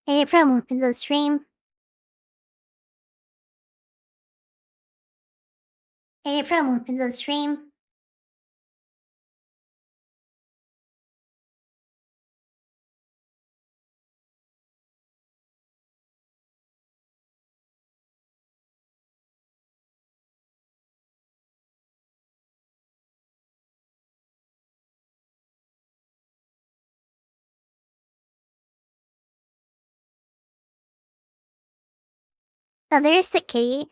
Hey everyone, welcome to the stream. Hey everyone, welcome to the stream. Oh, there's the kitty.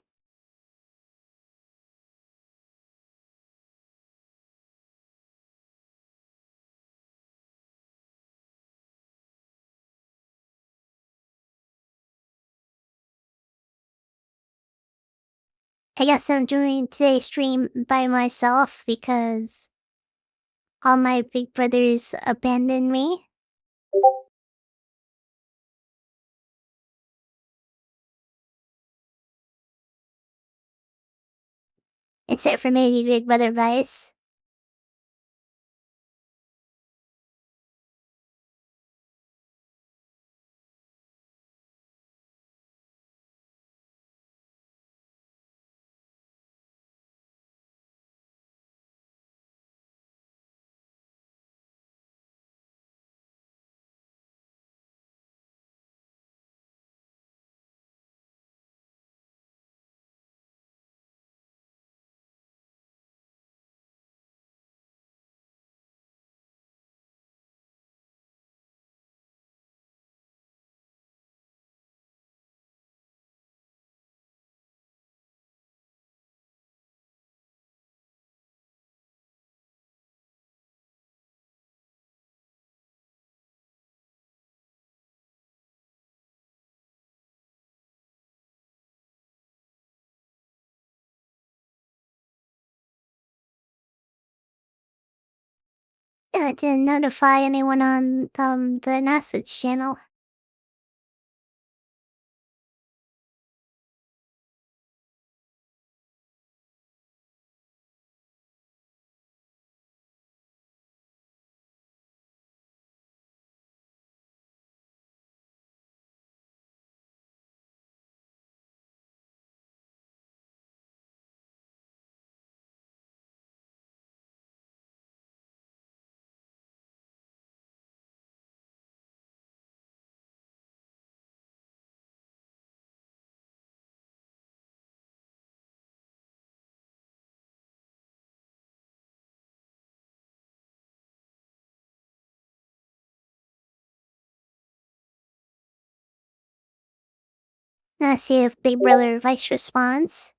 I guess I'm doing today's stream by myself because all my big brothers abandoned me. Except for maybe Big Brother Vice. I didn't notify anyone on the NASA channel. Let's see if Big Brother Vice responds.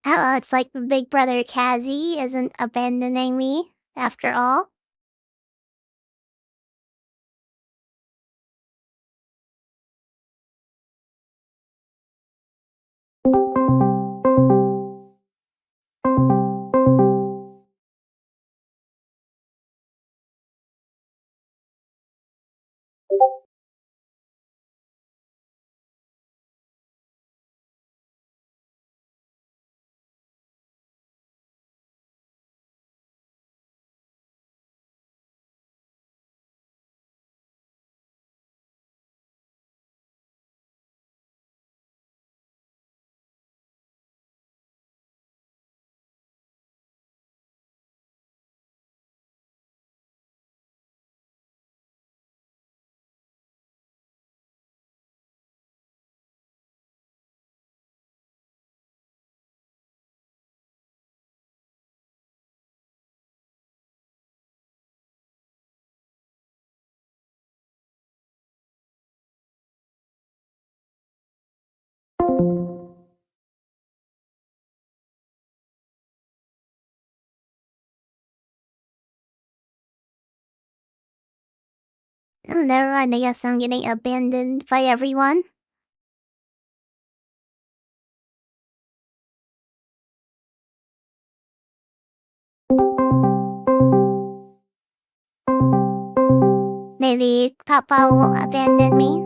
Oh, it's like Big Brother Kazzy isn't abandoning me after all. Oh, never mind, I guess I'm getting abandoned by everyone. Maybe Papa won't abandon me.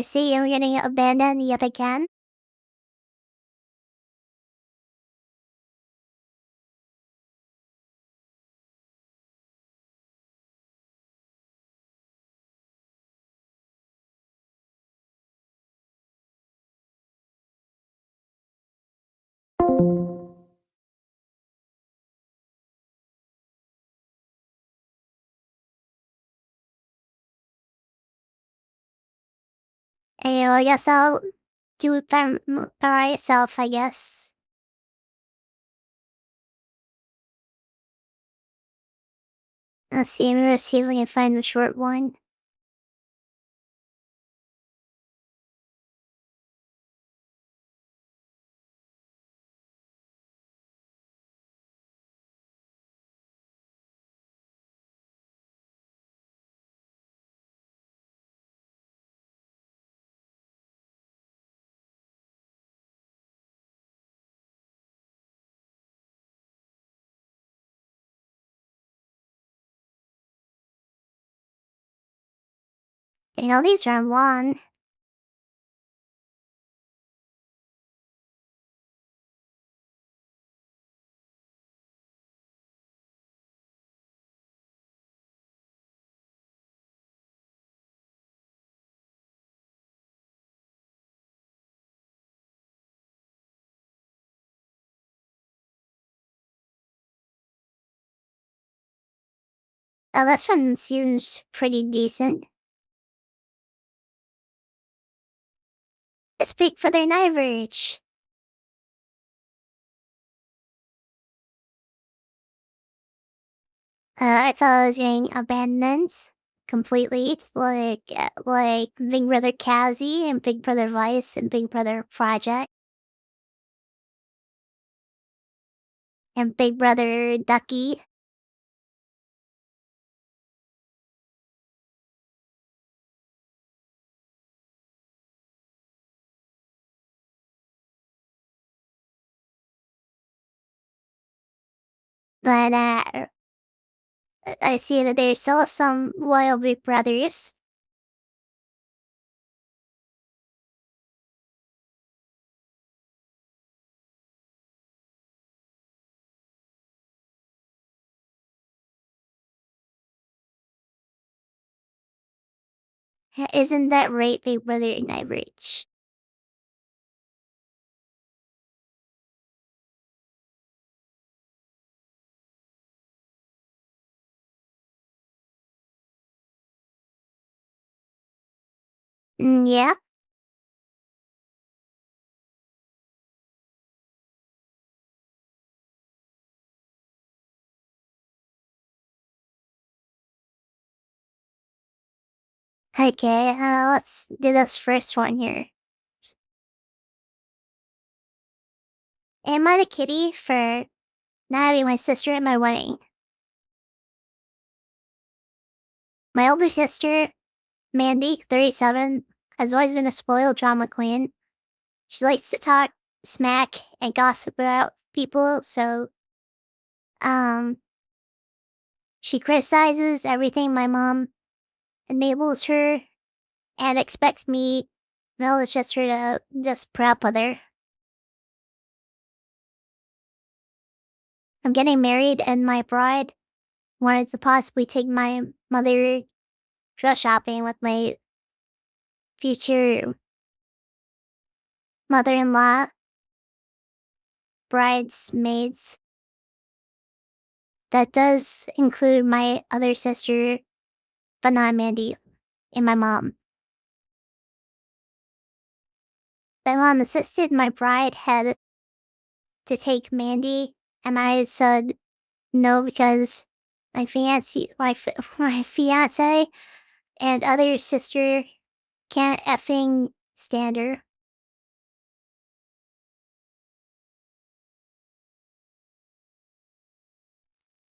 See, you're getting abandoned yet again? Well, I guess I'll do it by myself, I guess. Let's see, I'm gonna see if I can find the short one. You know, these are long. This one seems pretty decent. It's big for their average. I thought I was getting abandoned completely, like Big Brother Kazi and Big Brother Vice and Big Brother Project and Big Brother Ducky. But I see that there's still some loyal Big Brothers. Isn't that right, Big Brother and average? Yeah. Okay, let's do this first one here. Am I the kitty for not having my sister at my wedding? My older sister, Mandy, 37, has always been a spoiled drama queen. She likes to talk smack and gossip about people, so, um, she criticizes everything my mom enables her and expects me, my older sister, to just put up with her. I'm getting married, and my bride wanted to possibly take my mother dress shopping with my future mother-in-law, bridesmaids. That does include my other sister, but not Mandy, and my mom. My mom insisted my bride had to take Mandy, and I said no because my fiance and other sister can't effing stand her.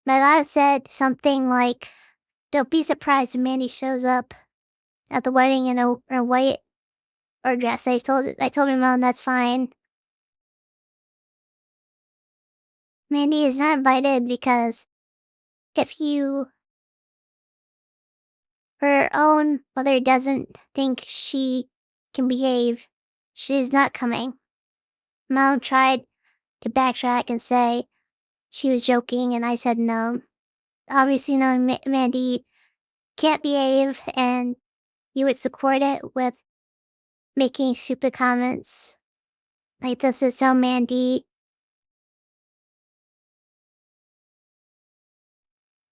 My mom said something like, "Don't be surprised if Mandy shows up at the wedding in a white or dress." I told my mom that's fine. Mandy is not invited because if you Her own mother doesn't think she can behave. She's not coming. Mom tried to backtrack and say she was joking, and I said no. Obviously, no, Mandy can't behave, and you would support it with making stupid comments. Like, this is so Mandy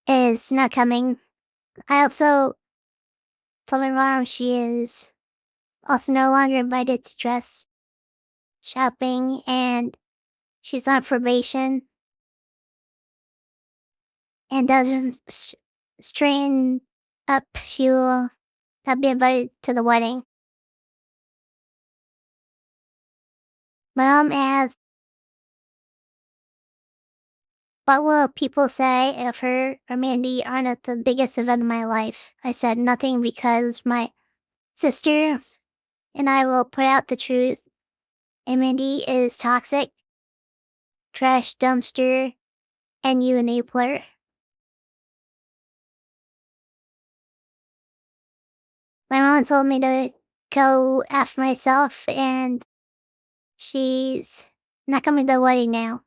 is not coming. I also told my mom she is also no longer invited to dress shopping, and she's on probation and doesn't strain up. She'll not be invited to the wedding. My mom asked, what will people say if her or Mandy aren't at the biggest event of my life? I said nothing because my sister and I will put out the truth. And Mandy is toxic, trash dumpster, and you enabler. My mom told me to go F myself, and she's not coming to the wedding now.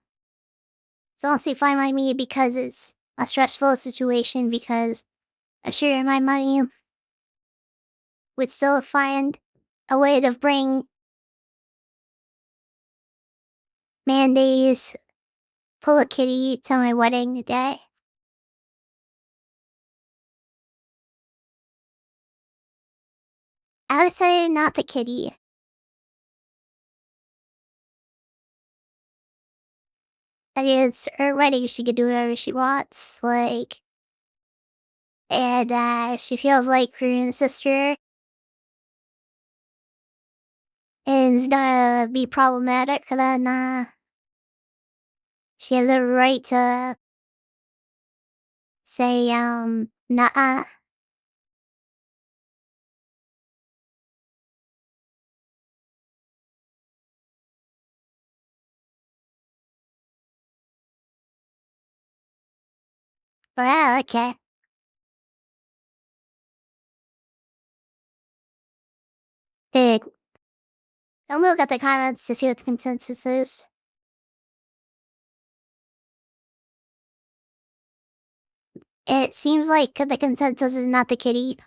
It's honestly fine by me because it's a stressful situation, because I'm sure my money would still find a way to bring Mandy's pull a kitty to my wedding day. I would say not the kitty. That is her wedding. She can do whatever she wants. Like, and she feels like her sister is gonna be problematic, then she has the right to say, nah. Well, okay. Dude, don't look at the comments to see what the consensus is. It seems like the consensus is not the kitty.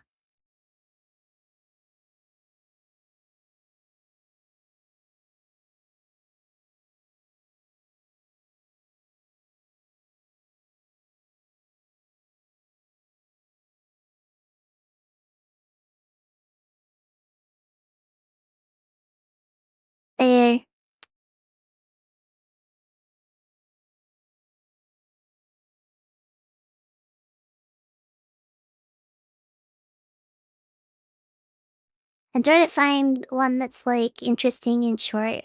There. I'm trying to find one that's like interesting and short.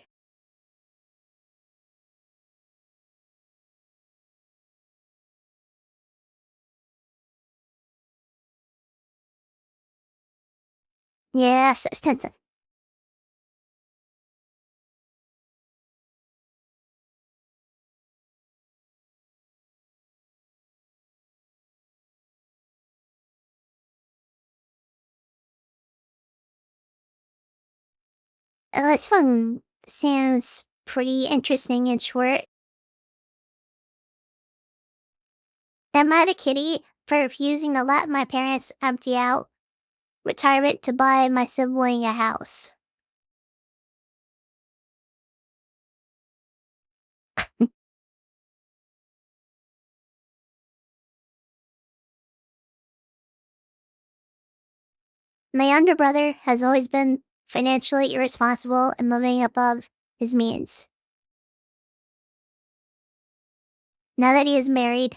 Yeah, this one seems pretty interesting and short. Am I the kitty for refusing to let my parents empty out retirement to buy my sibling a house? My younger brother has always been financially irresponsible and living above his means. Now that he is married,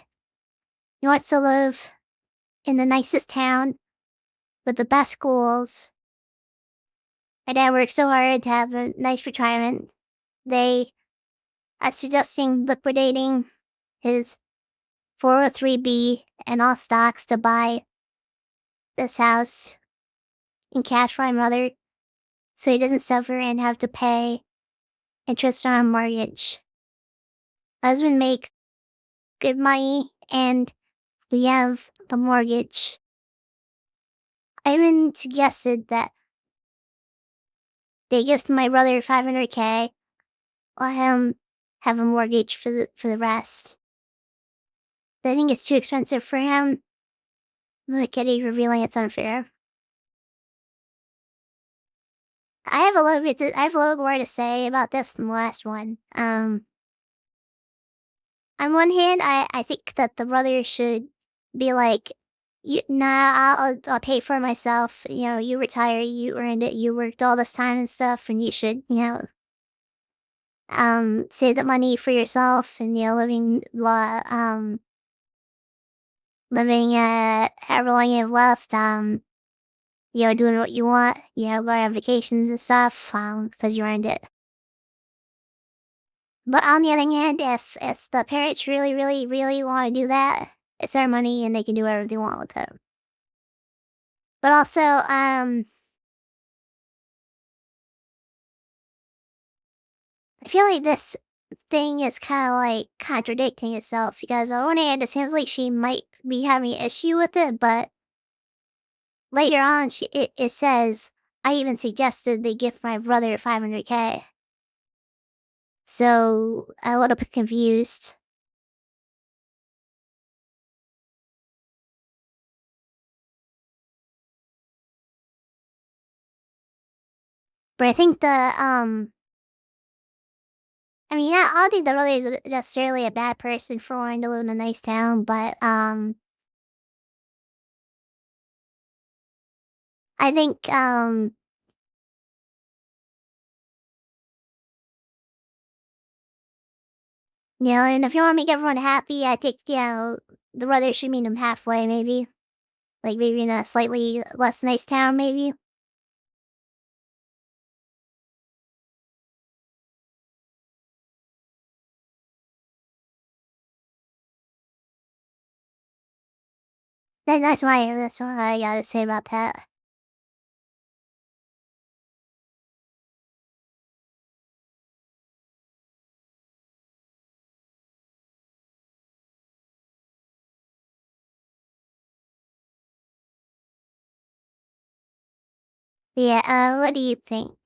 he wants to live in the nicest town with the best schools. My dad worked so hard to have a nice retirement. They are suggesting liquidating his 403B and all stocks to buy this house in cash for my mother so he doesn't suffer and have to pay interest on a mortgage. My husband makes good money, and we have the mortgage. I even suggested that they give my brother 500K, let him have a mortgage for the rest. I think it's too expensive for him. Look at it revealing it's unfair. I have a little bit. I have a little more to say about this than the last one. On one hand, I think that the brother should be like, I'll pay for it myself. You know, you retire, you earned it, you worked all this time and stuff, and you should, save the money for yourself and, living however long you have left, doing what you want, going on vacations and stuff, because you earned it. But on the other hand, if the parents really, really, really want to do that, it's their money and they can do whatever they want with it. But also, I feel like this thing is kind of like contradicting itself because on one hand, it seems like she might be having an issue with it, but later on, it says, I even suggested they give my brother 500K. So I would have been confused. But I think I don't think the brother is necessarily a bad person for wanting to live in a nice town, but I think and if you want to make everyone happy, I think the brother should meet him halfway, maybe. Like maybe in a slightly less nice town, maybe. That's what I gotta say about that. Yeah, what do you think?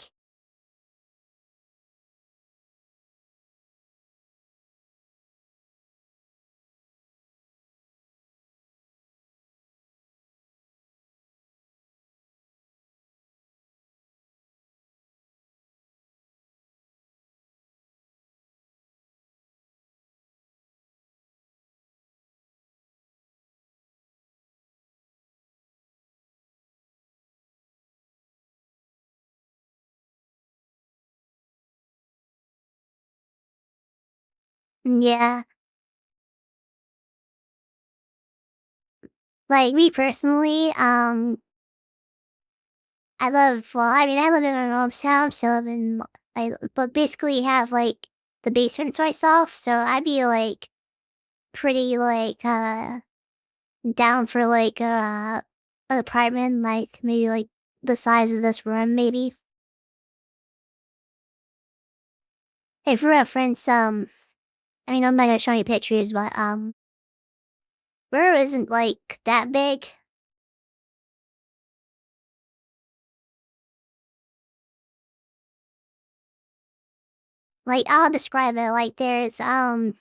Yeah, like me personally, I live in my mom's house, I live in, but basically have like the basement to myself, so I'd be like pretty like, down for like, an apartment, like maybe like the size of this room, maybe. Hey, for reference, I'm not gonna show you pictures, but, Burrow isn't like that big. Like, I'll describe it, like, there's one,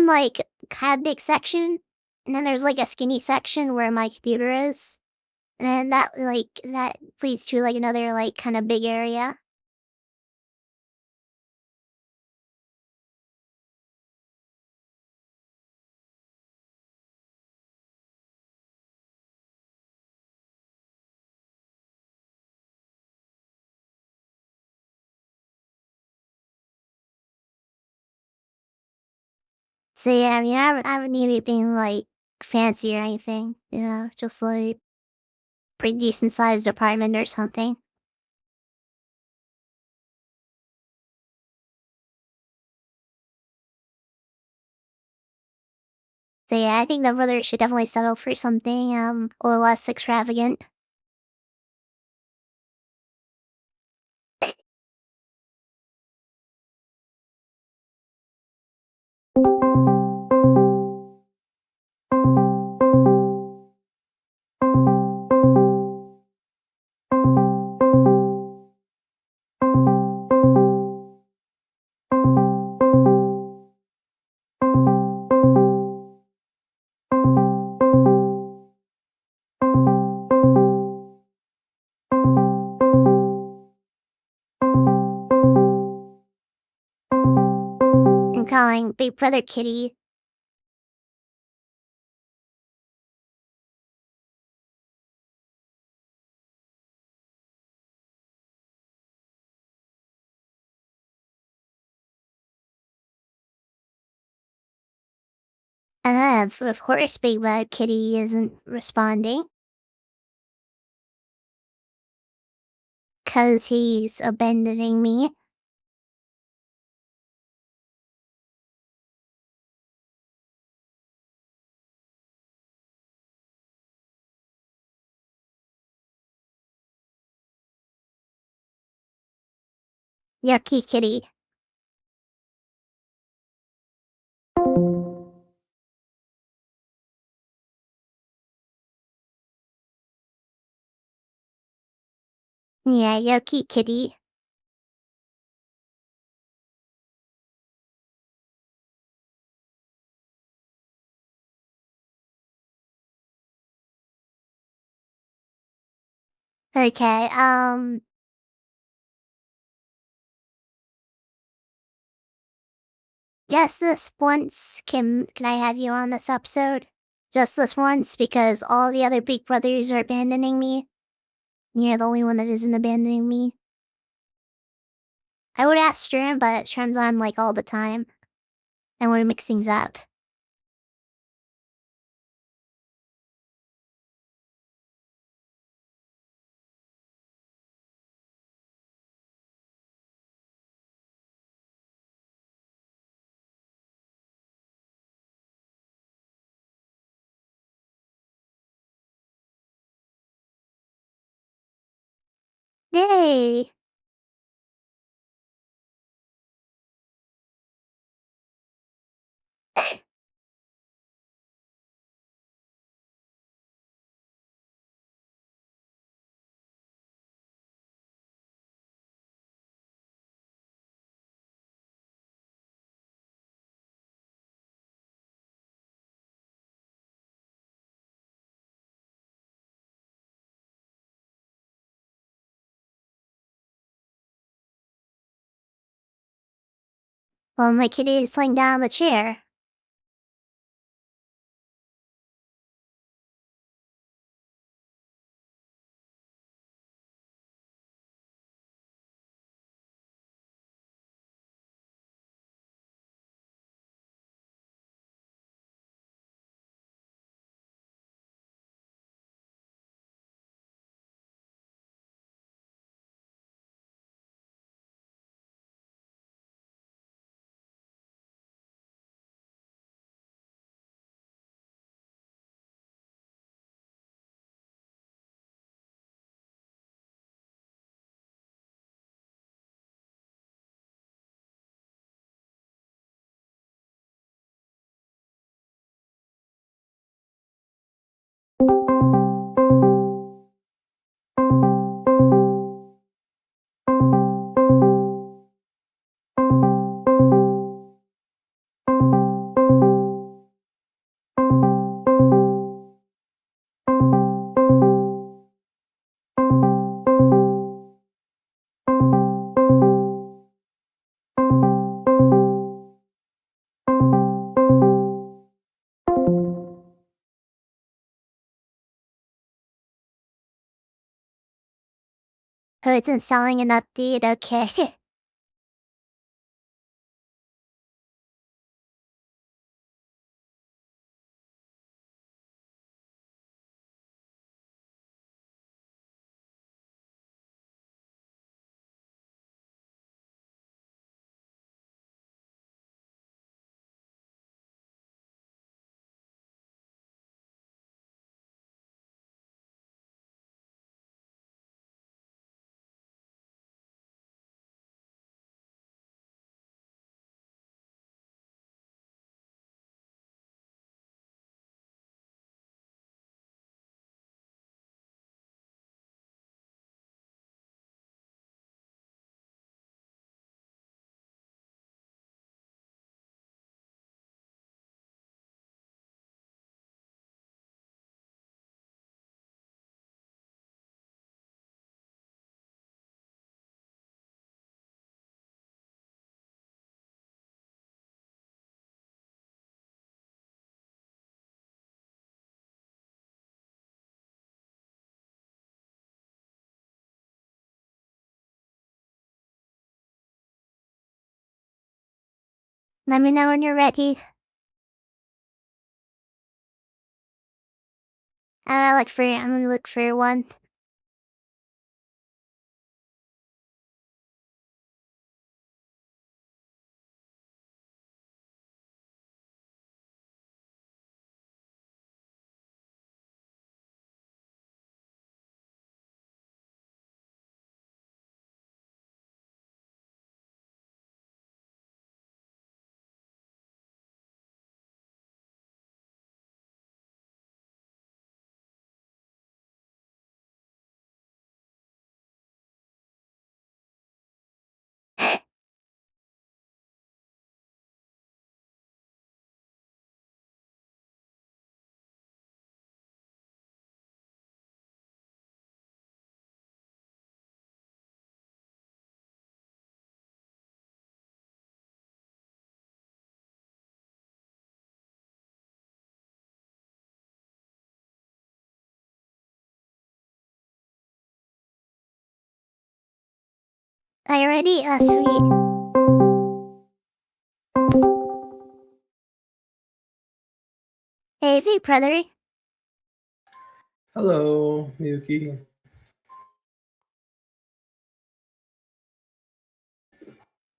like, kind of big section, and then there's, like, a skinny section where my computer is, and then that leads to, like, another, like, kinda big area. So, yeah, I haven't need anything, like, fancy or anything, just, like, pretty decent sized apartment or something. So, yeah, I think the brother should definitely settle for something, a little less extravagant. I'm calling Big Brother Kitty. Of course, Big Brother Kitty isn't responding. 'Cause he's abandoning me. Yucky Kitty. Yeah, Yucky Kitty. Okay, just this once, can I have you on this episode? Just this once, because all the other Big Brothers are abandoning me. You're the only one that isn't abandoning me. I would ask Strum, but Strum's on, like, all the time. And we're mix things up. Yay! Well, my kitty is laying down on the chair. Oh, it's installing an update, okay. Let me know when you're ready. I'm gonna look for one. Are you ready? Sweet. Hey, big brother. Hello, Miyuki.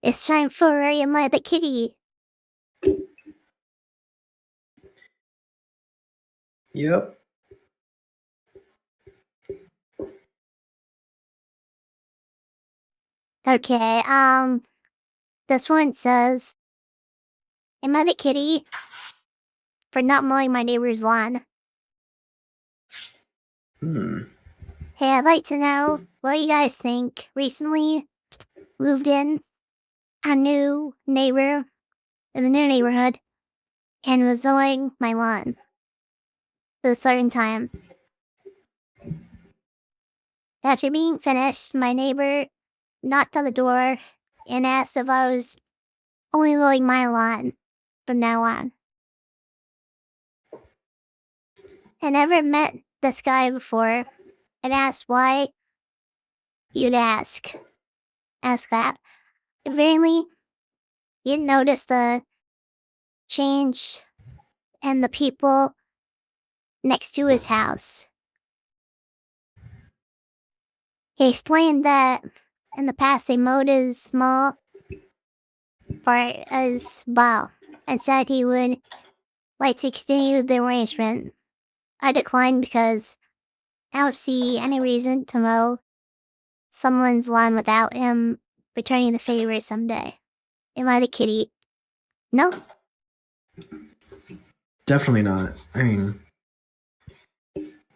It's time for Am I the Kitty? Yep. Okay, this one says, Am I the kitty for not mowing my neighbor's lawn? Hmm. Hey, I'd like to know what you guys think. Recently moved in a new neighbor in the new neighborhood and was mowing my lawn at a certain time. After being finished, my neighbor knocked on the door and asked if I was only mowing my lawn from now on. I never met this guy before and asked why you'd ask that. Apparently, you noticed the change in the people next to his house. He explained that in the past they mowed his small part as well and said he would like to continue the arrangement. I declined because I don't see any reason to mow someone's lawn without him returning the favor someday. Am I the kitty? No. Definitely not. I mean,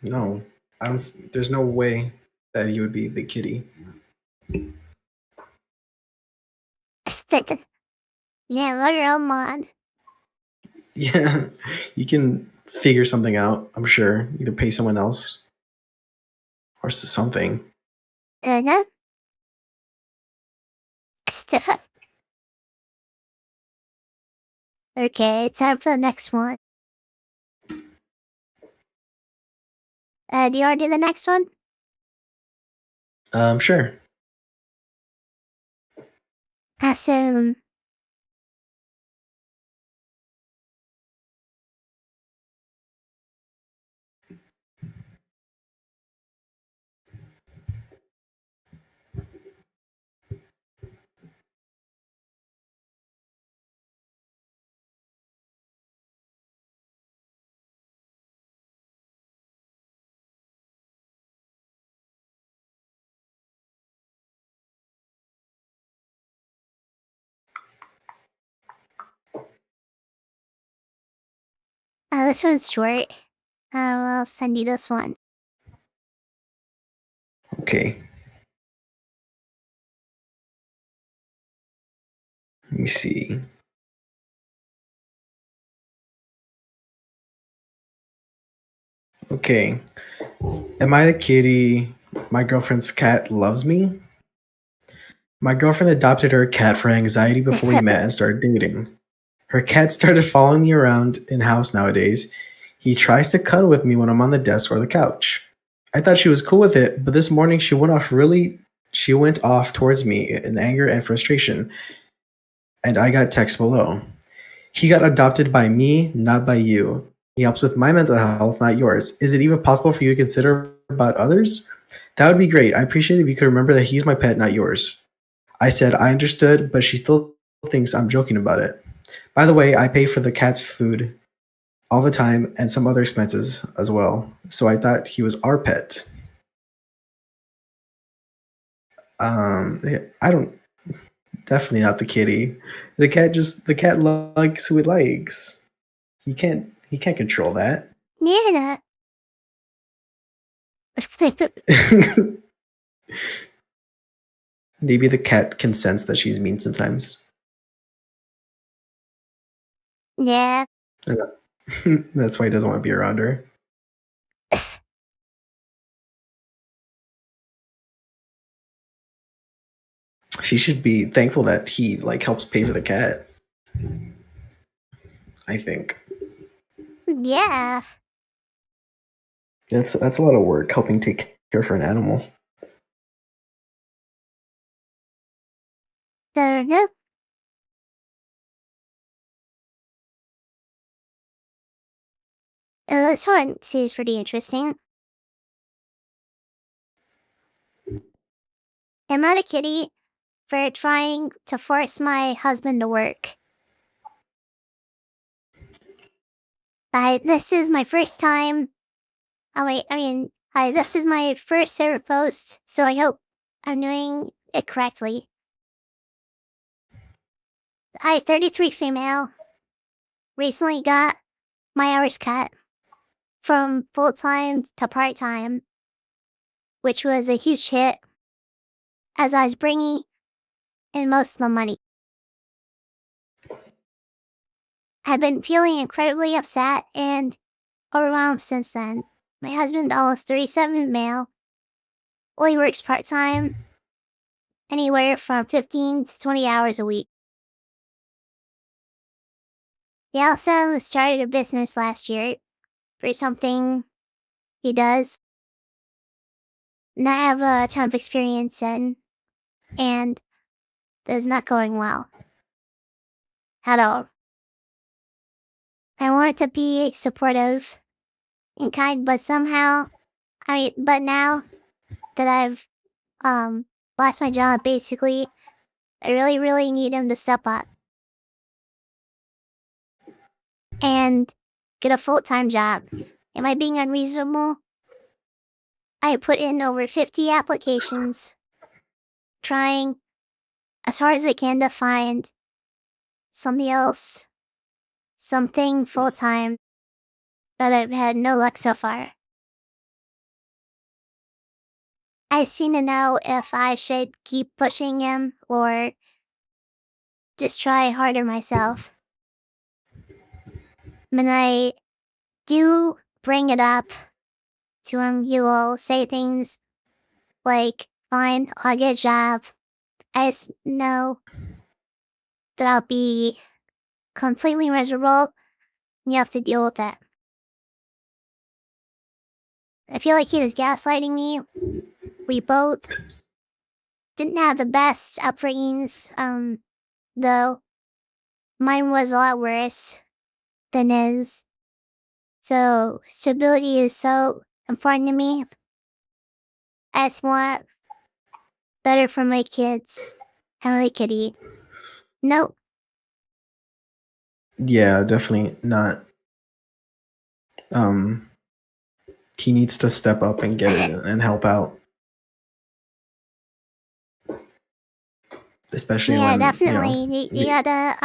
no. I don't. There's no way that you would be the kitty. Yeah, mow your own lawn. Yeah, you can figure something out. I'm sure. Either pay someone else or something. No. Okay, time for the next one. Do you want to do the next one? Sure. Awesome. This one's short. I'll send you this one. Okay. Let me see. Okay. Am I the kitty? My girlfriend's cat loves me. My girlfriend adopted her cat for anxiety before we met and started dating. Her cat started following me around in house nowadays. He tries to cuddle with me when I'm on the desk or the couch. I thought she was cool with it, but this morning she went off towards me in anger and frustration, and I got text below. He got adopted by me, not by you. He helps with my mental health, not yours. Is it even possible for you to consider about others? That would be great. I appreciate it if you could remember that he's my pet, not yours. I said I understood, but she still thinks I'm joking about it. By the way, I pay for the cat's food all the time and some other expenses as well. So I thought he was our pet. I don't. Definitely not the kitty. The cat likes who it likes. He can't control that. Yeah. Maybe the cat can sense that she's mean sometimes. Yeah. And that's why he doesn't want to be around her. She should be thankful that he like helps pay for the cat. I think Yeah. that's a lot of work helping take care for an animal. Don't know. This one seems pretty interesting. Am I a kitty for trying to force my husband to work? This is my first time. Oh wait, this is my first ever post, so I hope I'm doing it correctly. 33 female. Recently got my hours cut from full time to part time, which was a huge hit as I was bringing in most of the money. I've been feeling incredibly upset and overwhelmed since then. My husband, almost 37 male, only works part time, anywhere from 15 to 20 hours a week. He also started a business last year for something he does not have a ton of experience in, and that's not going well at all. I wanted to be supportive and kind, but somehow, but now that I've lost my job, basically, I really, really need him to step up and get a full-time job. Am I being unreasonable? I put in over 50 applications, trying as hard as I can to find something else, something full-time, but I've had no luck so far. I seem to know if I should keep pushing him or just try harder myself. When I do bring it up to him, he will say things like, fine, I'll get a job. I just know that I'll be completely miserable and you have to deal with it. I feel like he was gaslighting me. We both didn't have the best upbringings, though mine was a lot worse than his. So stability is so important to me. I just want better for my kids and my kitty. Nope. Yeah, definitely not. Um, he needs to step up and get it and help out, especially Yeah, when definitely. You gotta,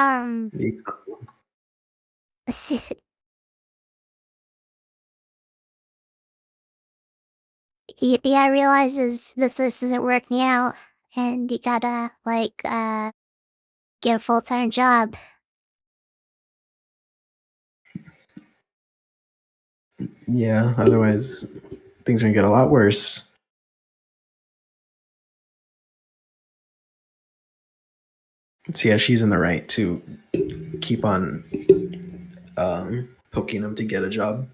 the yeah, realizes this isn't working out and you gotta, get a full-time job. yeah. Otherwise, things are gonna get a lot worse. So yeah, she's in the right to keep on poking him to get a job.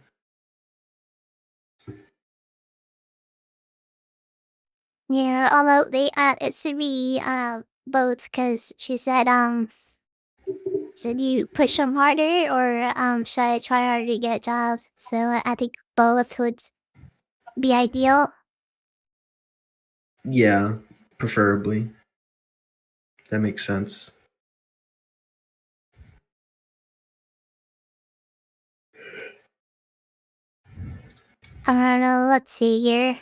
Yeah, although it should be, both, cause she said, Should you push them harder, or should I try harder to get jobs? So I think both would be ideal. Yeah, preferably. That makes sense. I don't know. Let's see here.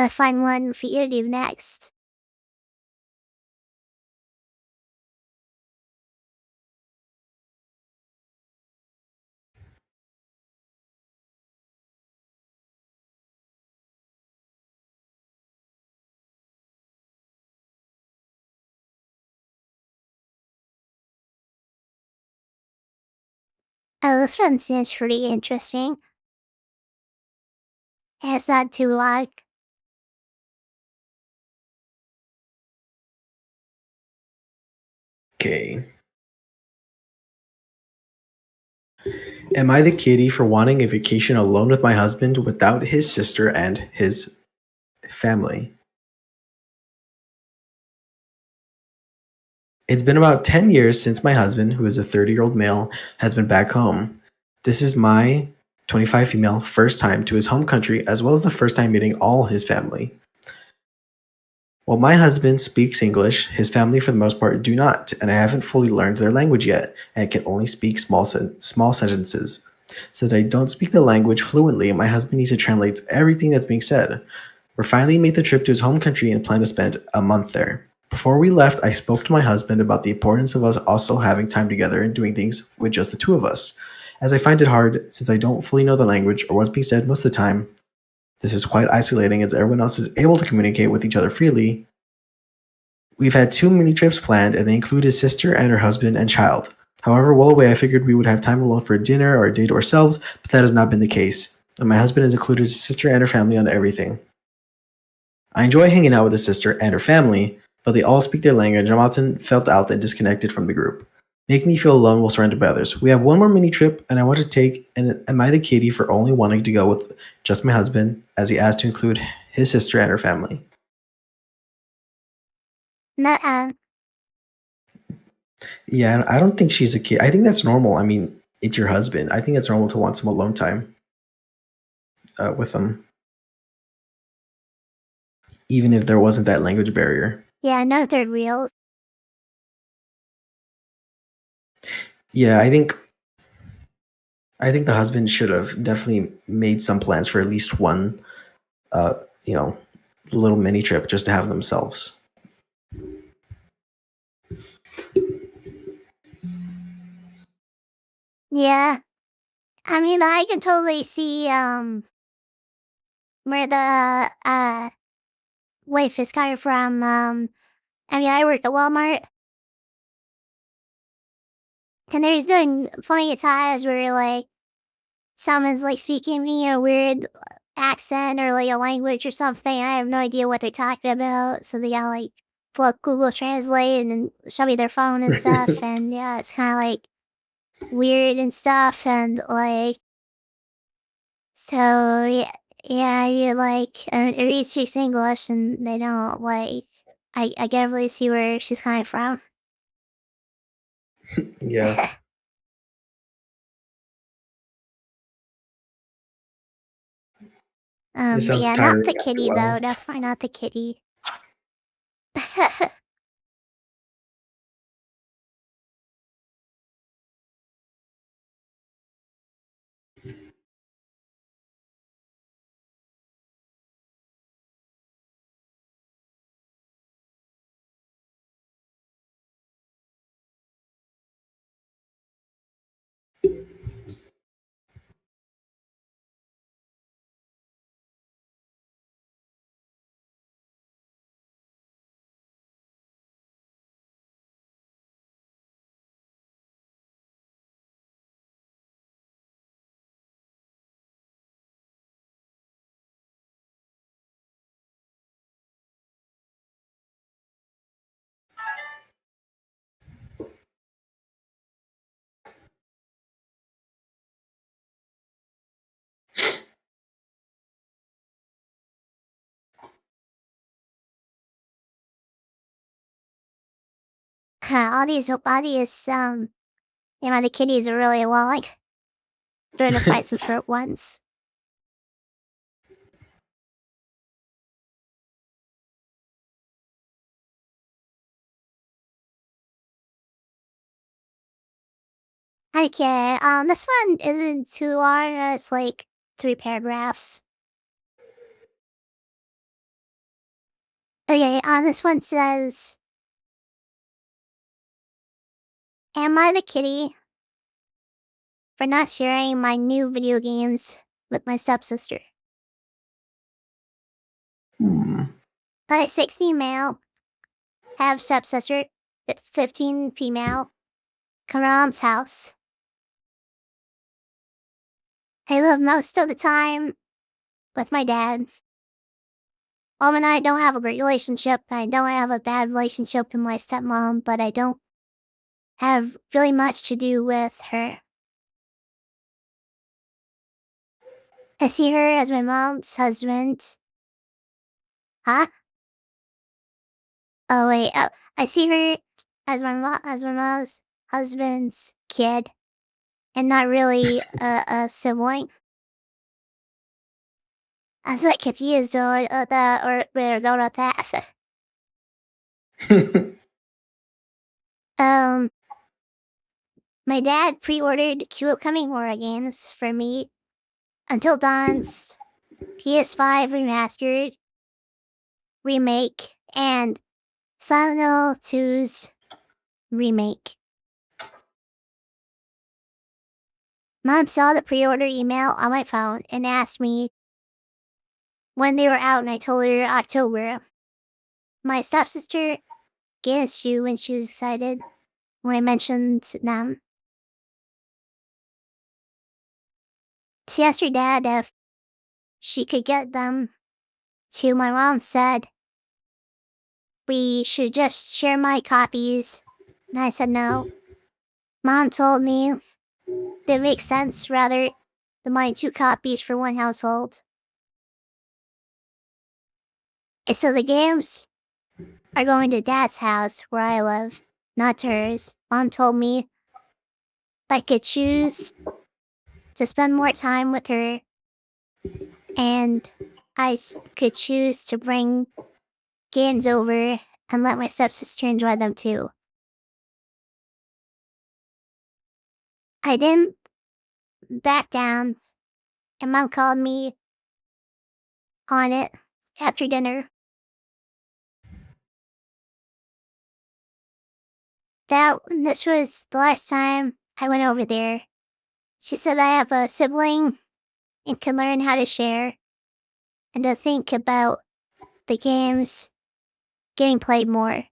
Find one for you to do next. Oh, this one seems pretty interesting. It's not too long. Okay. Am I the kitty for wanting a vacation alone with my husband without his sister and his family? It's been about 10 years since my husband, who is a 30-year-old male, has been back home. This is my 25 female first time to his home country, as well as the first time meeting all his family. While my husband speaks English, his family for the most part do not, and I haven't fully learned their language yet, and can only speak small sentences. Since I don't speak the language fluently, my husband needs to translate everything that's being said. We finally made the trip to his home country and plan to spend a month there. Before we left, I spoke to my husband about the importance of us also having time together and doing things with just the two of us. As I find it hard, since I don't fully know the language or what's being said most of the time, this is quite isolating as everyone else is able to communicate with each other freely. We've had two mini trips planned, and they include his sister and her husband and child. However, while away, I figured we would have time alone for a dinner or a day to ourselves, but that has not been the case. And my husband has included his sister and her family on everything. I enjoy hanging out with his sister and her family, but they all speak their language, and I'm often felt out and disconnected from the group. Make me feel alone while surrounded by others. We have one more mini trip, and I want to take an Am I the Kitty for only wanting to go with just my husband, as he asked to include his sister and her family. Nuh-uh. Yeah, I don't think she's a kid. I think that's normal. I mean, it's your husband. I think it's normal to want some alone time with them, even if there wasn't that language barrier. Yeah, no third wheels. Yeah, I think the husband should have definitely made some plans for at least one, uh, you know, little mini trip just to have themselves. Yeah. I mean, I can totally see where the wife is coming from. I mean, I work at Walmart, and there's doing plenty of times where like someone's like speaking me in a weird accent or like a language or something. I have no idea what they're talking about, so they got like pull up Google Translate and show me their phone and stuff. And yeah, it's kind of like weird and stuff, and like so yeah, yeah, you like it reads speaks English, and they don't like. I can't really see where she's coming from. Yeah, it But sounds yeah, not tiring the after a kitty though. while. Definitely not the kitty. all these, the kitties are really well, like, trying to find some short ones. Okay, this one isn't too long. It's like 3 paragraphs. Okay, this one says, "Am I the kitty for not sharing my new video games with my stepsister?" Hmm. 16 male, have stepsister, 15 female, come to mom's house. I live most of the time with my dad. Mom and I don't have a great relationship. I don't have a bad relationship with my stepmom, but I don't have really much to do with her. I see her as my mom's husband. Huh? Oh wait, I see her as my mom's husband's kid, and not really a sibling. I was like confused or that or where to go with that. um, my dad pre-ordered 2 upcoming horror games for me: Until Dawn's PS5 remastered remake and Silent Hill 2's remake. Mom saw the pre-order email on my phone and asked me when they were out, and I told her October. My stepsister gave us shoe when she was excited when I mentioned them. She asked her dad if she could get them to. My mom said we should just share my copies, and I said no. Mom told me that it makes sense rather than buying 2 copies for one household. And so the games are going to Dad's house where I live, not to hers. Mom told me I could choose to spend more time with her, and I could choose to bring games over and let my stepsister enjoy them too. I didn't back down, and Mom called me on it after dinner. This was the last time I went over there. She said I have a sibling and can learn how to share and to think about the games getting played more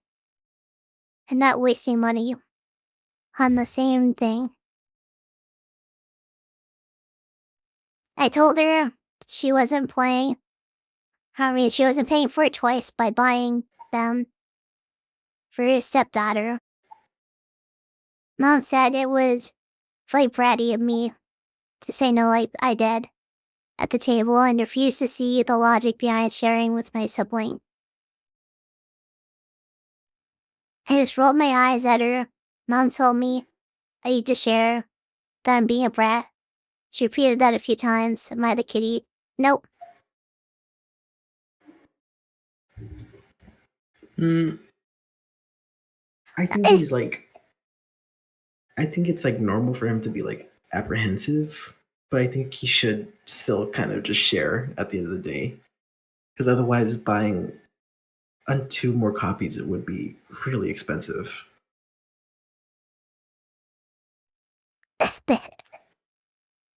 and not wasting money on the same thing. I told her she wasn't paying for it twice by buying them for her stepdaughter. Mom said it was really bratty of me to say no like I did at the table and refused to see the logic behind sharing with my sibling. I just rolled my eyes at her. Mom told me I need to share, that I'm being a brat. She repeated that a few times. Am I the kitty? Nope. Hmm. I think Eh, he's like. I think it's like normal for him to be like apprehensive, but I think he should still kind of just share at the end of the day, because otherwise, buying 2 more copies it would be really expensive.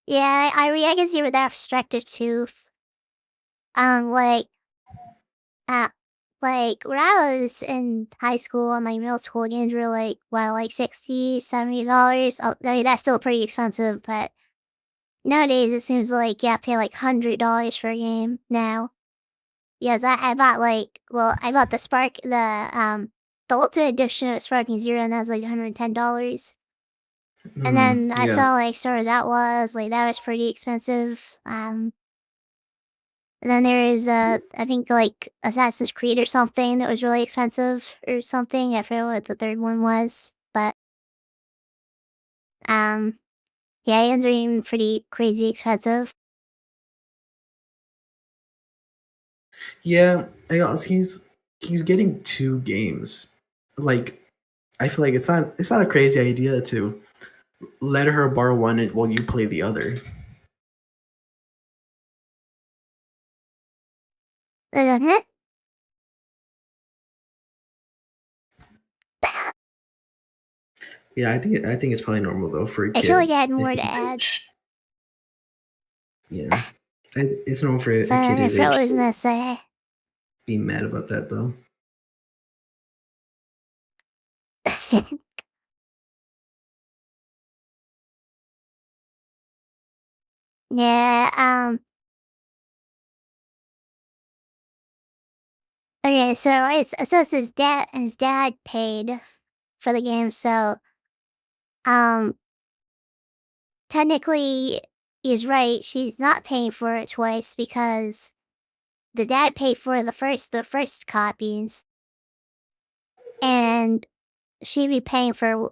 yeah, I can see where that perspective too. Like, uh, like when I was in high school and like middle school, games were like, well, like $60, $70. Oh, I mean, that's still pretty expensive, but nowadays it seems like you have to pay like $100 for a game now. Yes, I bought I bought the Ultimate Edition of Sparking Zero, and that's like $110. And then I Yeah. saw like Star Wars Outlaws, like that was pretty expensive. And then there is I think like Assassin's Creed or something that was really expensive or something. I forget what the third one was, but um, yeah, aliens are even pretty crazy expensive. Yeah, I guess he's getting two games. Like I feel like it's not a crazy idea to let her borrow one while you play the other. I Yeah, I think it's probably normal though for a feel like kid. I had more to add, Yeah, it's normal for a kid but I his forgot what I age was to gonna say. be mad about that though. Yeah. Okay. So his dad paid for the game. So um, technically, he's right. She's not paying for it twice because the dad paid for the first copies, and she'd be paying for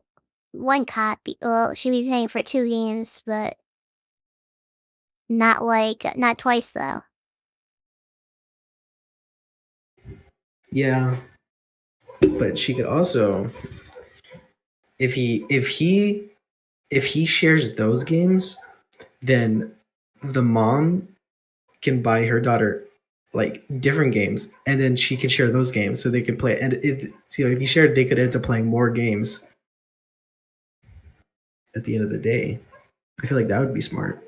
one copy. Well, she'd be paying for two games, but not twice though. Yeah, but she could also if he shares those games, then the mom can buy her daughter like different games, and then she can share those games so they can play. And if you shared, they could end up playing more games at the end of the day. I feel like that would be smart.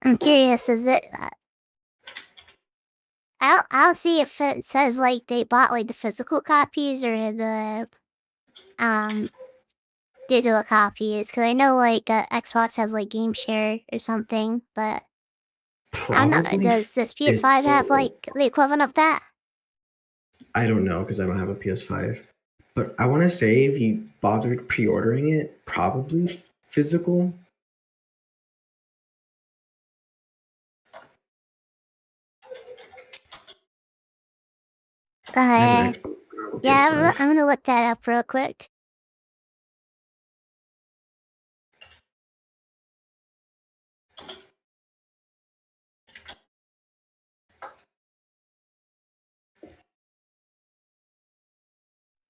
I'm curious. Is it? I'll see if it says like they bought like the physical copies or the um digital copies, because I know like Xbox has like Game Share or something, but I don't know. Probably Does PS5 have physical. like the equivalent of that? I don't know because I don't have a PS5. But I want to say if you bothered pre-ordering it, probably physical. I have an Uh, Xbox, but I don't have a yeah, PS5. I'm gonna look that up real quick.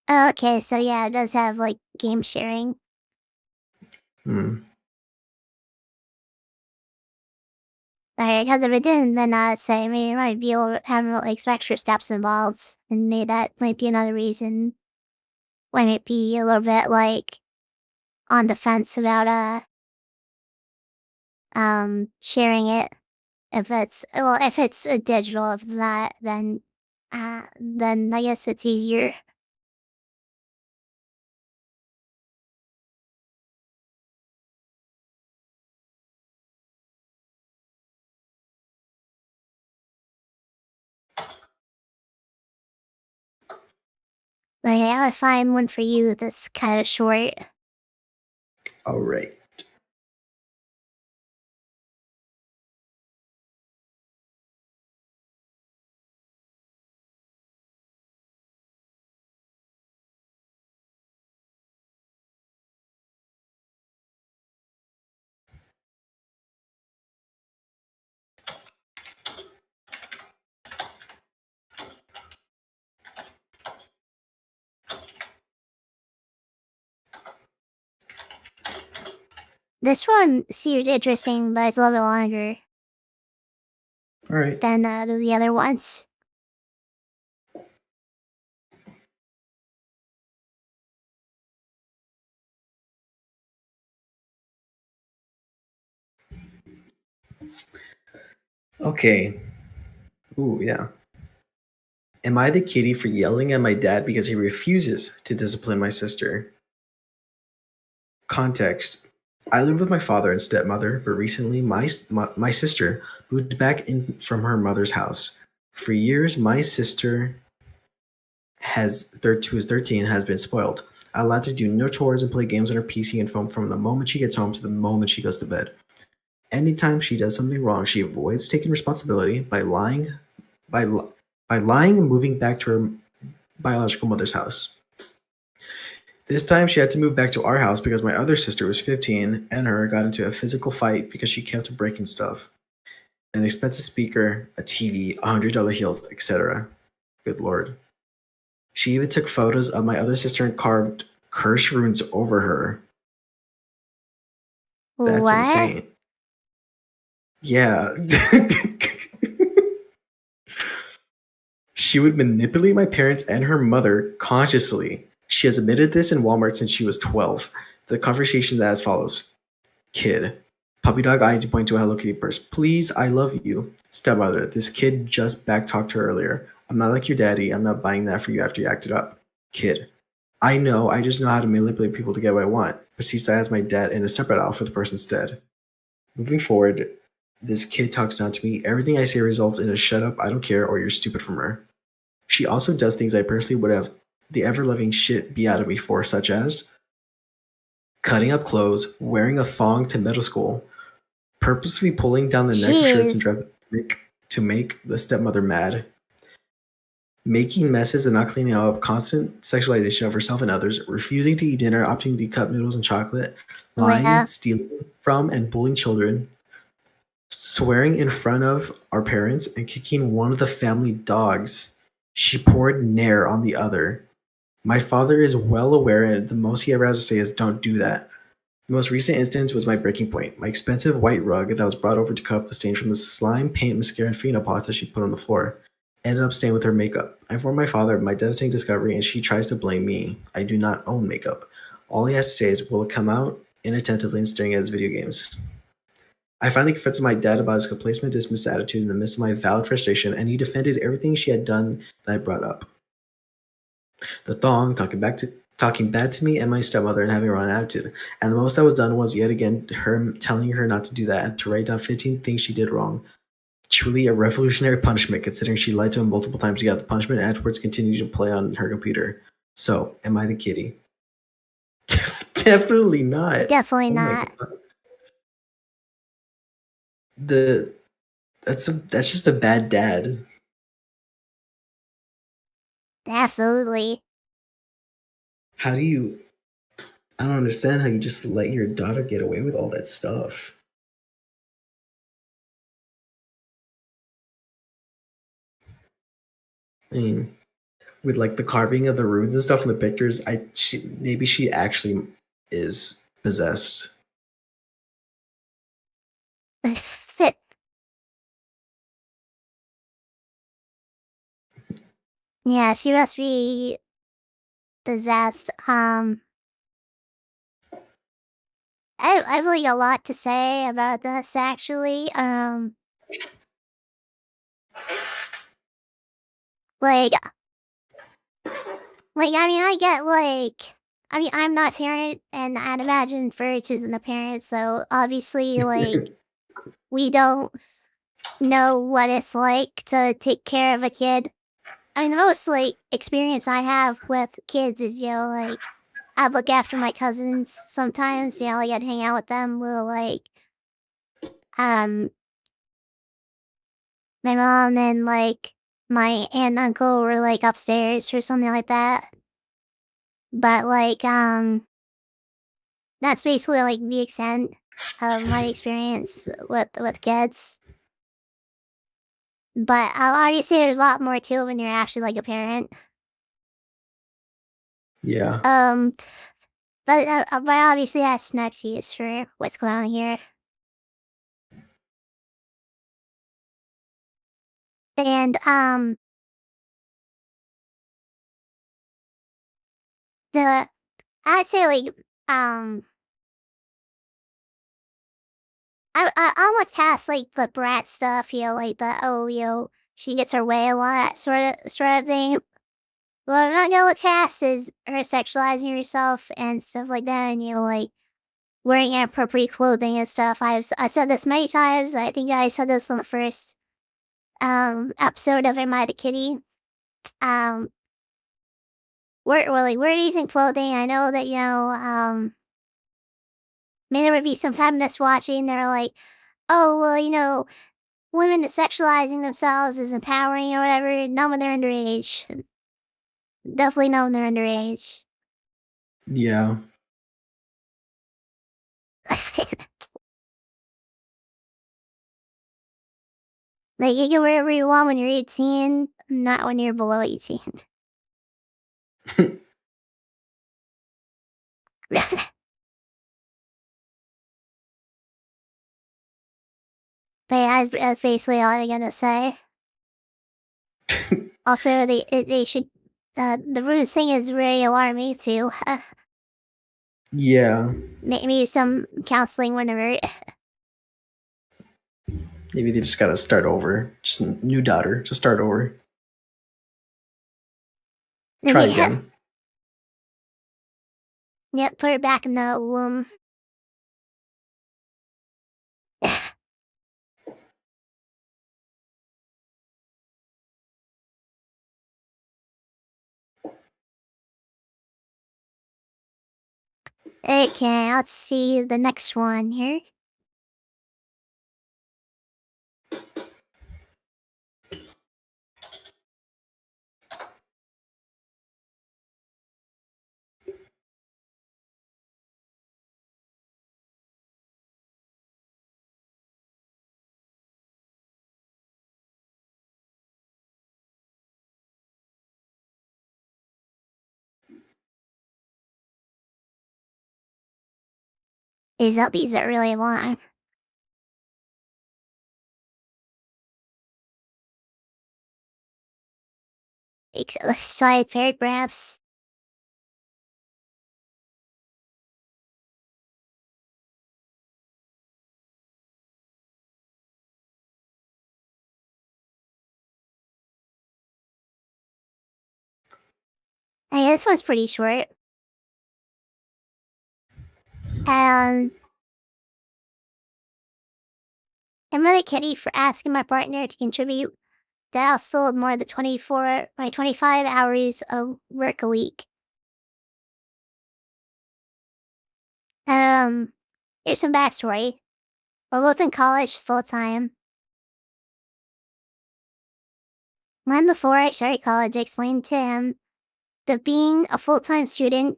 Oh, okay, so yeah, it does have like game sharing. Hmm. Okay, because if it didn't, then I'd say maybe it might be able to have like some extra steps involved, and maybe that might be another reason why it be a little bit like on the fence about sharing it. If it's a digital, if not, then I guess it's easier. But yeah, I find one for you that's kind of short. All right. This one seems interesting, but it's a little bit longer All right. than the other ones. Okay. Ooh, yeah. Am I the kitty for yelling at my dad because he refuses to discipline my sister? Context. I live with my father and stepmother, but recently my sister moved back in from her mother's house. For years, my sister who is 13, has been spoiled. Allowed to do no chores and play games on her PC and phone from the moment she gets home to the moment she goes to bed. Anytime she does something wrong, she avoids taking responsibility by li- by lying and moving back to her biological mother's house. This time she had to move back to our house because my other sister was 15 and her got into a physical fight because she kept breaking stuff. An expensive speaker, a TV, $100 heels, etc. Good lord. She even took photos of my other sister and carved curse runes over her. That's What? insane. Yeah. She would manipulate my parents and her mother consciously. She has admitted this in Walmart since she was 12. The conversation is as follows. Kid. Puppy dog eyes point to a Hello Kitty purse. Please, I love you. Stepmother. This kid just backtalked her earlier. I'm not like your daddy. I'm not buying that for you after you acted up. Kid. I know. I just know how to manipulate people to get what I want. Proceeds to ask my dad in a separate aisle for the person's dead. Moving forward, this kid talks down to me. Everything I say results in a shut up, I don't care, or you're stupid from her. She also does things I personally would have the ever loving shit be out of me for, such as cutting up clothes, wearing a thong to middle school, purposely pulling down the neck of shirts and Jeez. dresses to make the stepmother mad, making messes and not cleaning up, constant sexualization of herself and others, refusing to eat dinner, opting to eat cup noodles and chocolate, lying, Yeah. stealing from and bullying children, swearing in front of our parents, and kicking one of the family dogs. She poured nair on the other. My father is well aware, and the most he ever has to say is, "Don't do that." The most recent instance was my breaking point. My expensive white rug that was brought over to cover up the stains from the slime, paint, mascara, and fingernail polish that she put on the floor ended up staying with her makeup. I informed my father of my devastating discovery, and she tries to blame me. I do not own makeup. All he has to say is, "Will it come out?" Inattentively and staring at his video games. I finally confronted my dad about his complacent, dismissive attitude in the midst of my valid frustration, and he defended everything she had done that I brought up. The thong, talking bad to me and my stepmother and having a wrong attitude. And the most that was done was yet again her telling her not to do that, to write down 15 things she did wrong. Truly a revolutionary punishment, considering she lied to him multiple times. He got the punishment and afterwards continued to play on her computer. So, am I the kitty? Definitely not. Definitely Oh my not. god. The that's just a bad dad. Absolutely. How do you I don't understand how you just let your daughter get away with all that stuff. I mean, with like the carving of the runes and stuff in the pictures, maybe she actually is possessed. Fit. Yeah, she must be possessed. I have like a lot to say about this actually. Like I mean, I get I mean, I'm not a parent, and I'd imagine Ferch isn't a parent, so obviously, we don't know what it's like to take care of a kid. I mean, the most, experience I have with kids is, I look after my cousins sometimes, I'd hang out with them. Um, my mom and, my aunt and uncle were, upstairs or something like that. But, that's basically, the extent of my experience with kids. But, obviously, there's a lot more to it when you're actually, a parent. Yeah. Um, but obviously that's not excuse for what's going on here. And, the I'd say, um, I'll look past, the brat stuff, oh, she gets her way a lot sort of thing. What I'm not gonna look past is her sexualizing herself and stuff like that, and, wearing inappropriate clothing and stuff. I said this many times. I think I said this on the first, episode of Am I the Kitty? Um, where do you think clothing? I know that maybe there would be some feminists watching. They're like, oh well, women sexualizing themselves is empowering or whatever. Not when they're underage. Definitely not when they're underage. Yeah. Like you can wear whatever you want when you're 18, not when you're below 18. But yeah, that's basically all I'm gonna say. Also, they should. The rude thing is really alarming too. Yeah. Maybe some counseling whenever. Maybe they just gotta start over. Just a new daughter. Just start over. Try Yeah, again. yeah, put her back in the womb. Okay, let's see the next one here. These are really long. Side paragraphs. Hey, this one's pretty short. Um, I'm really kidding for asking my partner to contribute the house full of more than 25 hours of work a week. Um, Here's some backstory. We're both in college full time. When before I started college, I explained to him that being a full time student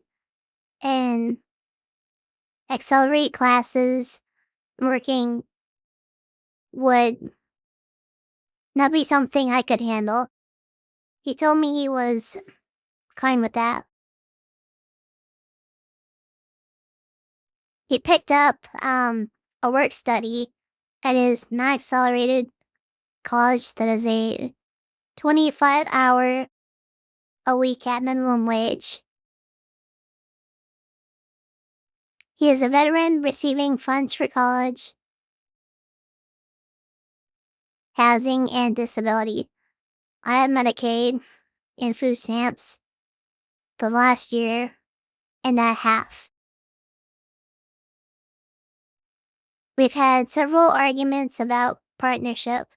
and accelerate classes, working would not be something I could handle. He told me he was fine with that. He picked up a work study at his non accelerated college that is a 25-hour a week at minimum wage. He is a veteran receiving funds for college, housing, and disability. I have Medicaid and food stamps the last year and a half. We've had several arguments about partnership.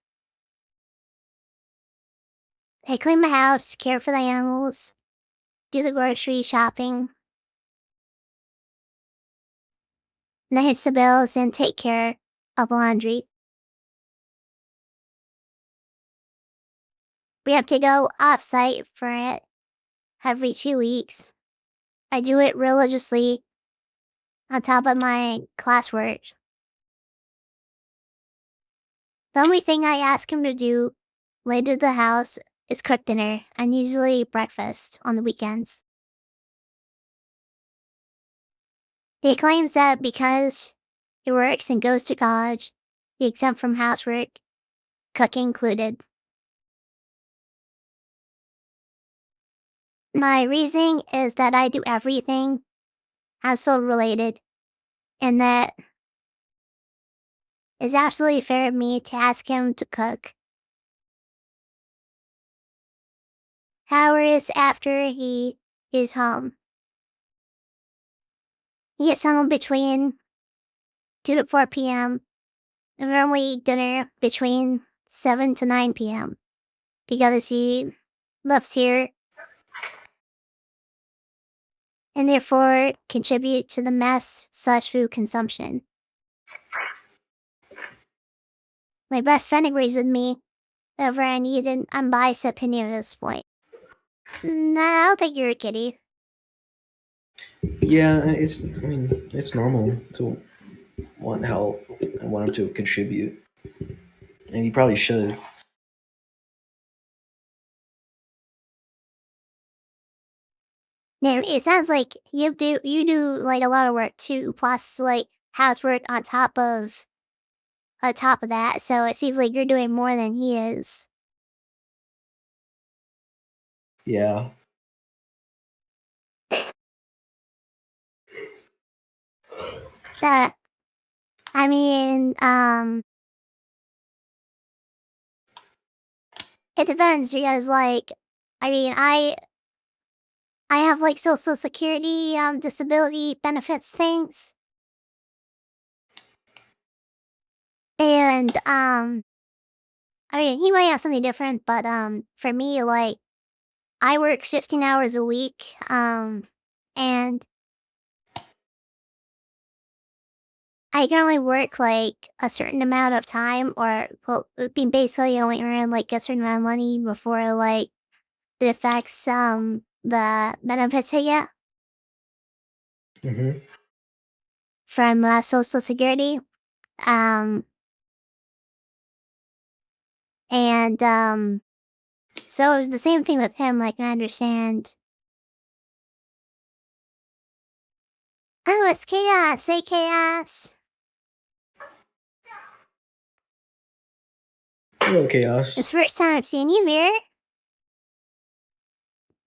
I clean my house, care for the animals, do the grocery shopping, manage the bills, and take care of laundry. We have to go off-site for it every 2 weeks. I do it religiously on top of my classwork. The only thing I ask him to do later to the house is cook dinner and usually breakfast on the weekends. He claims that because he works and goes to college, he's exempt from housework, cooking included. My reasoning is that I do everything household related, and that it's absolutely fair of me to ask him to cook. Hours after he is home. He gets home between 2 to 4 p.m. and normally eat dinner between 7 to 9 p.m. because he lives here and therefore contribute to the mass/food consumption. My best friend agrees with me. However, I need an unbiased opinion at this point. Nah, I don't think you're a kitty. Yeah, it's normal to want help and want him to contribute, and he probably should. Now, it sounds like you do like a lot of work too, plus like housework on top of that. So it seems like you're doing more than he is. Yeah. That I mean, it depends because like I have like social security, disability benefits things. And I mean he might have something different, but for me, like I work 15 hours a week, and I can only work like a certain amount of time or well basically only earn like a certain amount of money before like it affects the benefits I get Hmm. from social security. Um and so it was the same thing with him, like I understand. Oh, it's chaos, say chaos. Hello, It's chaos. the first time I've seen you here.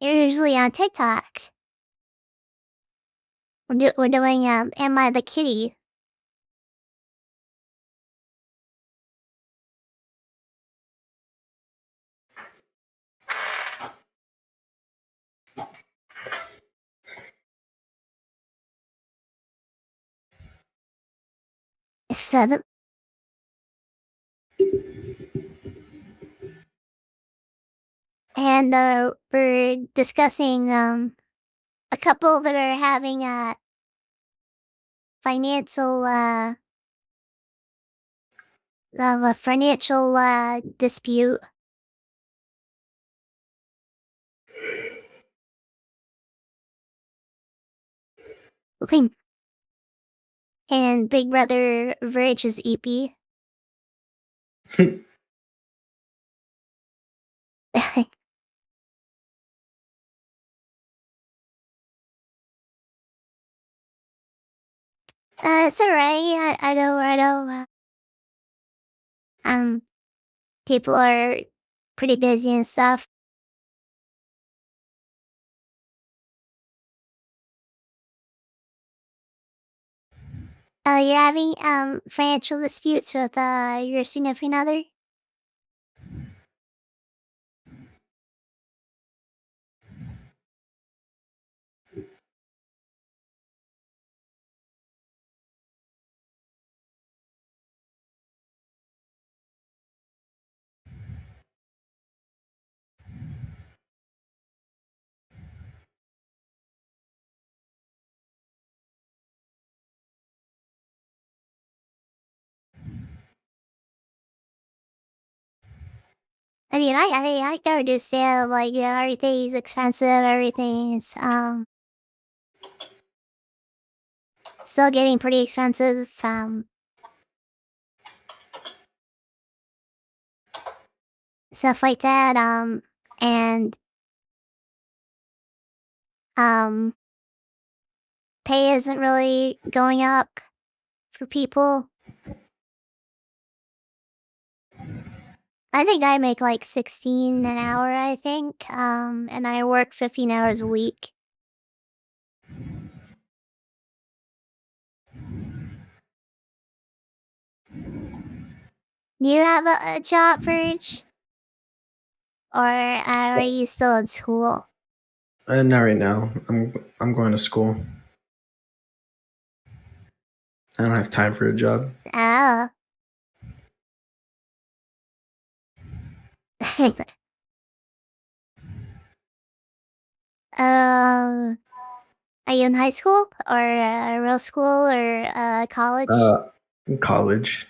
You're usually on TikTok. We're doing Am I the Kitty? So and we're discussing a couple that are having a financial dispute. Okay. And Big Brother Verge's EP. It's alright. I know. Um, people are pretty busy and stuff. You're having financial disputes with your significant other. I can understand like everything's expensive. Everything's still getting pretty expensive. Stuff like that. And um, pay isn't really going up for people. I think I make like 16 an hour, I think. And I work 15 hours a week. Do you have a job, Verge? Or are you still in school? Not right now. I'm going to school. I don't have time for a job. Oh. um, Are you in high school or real school or college? Uh, in college.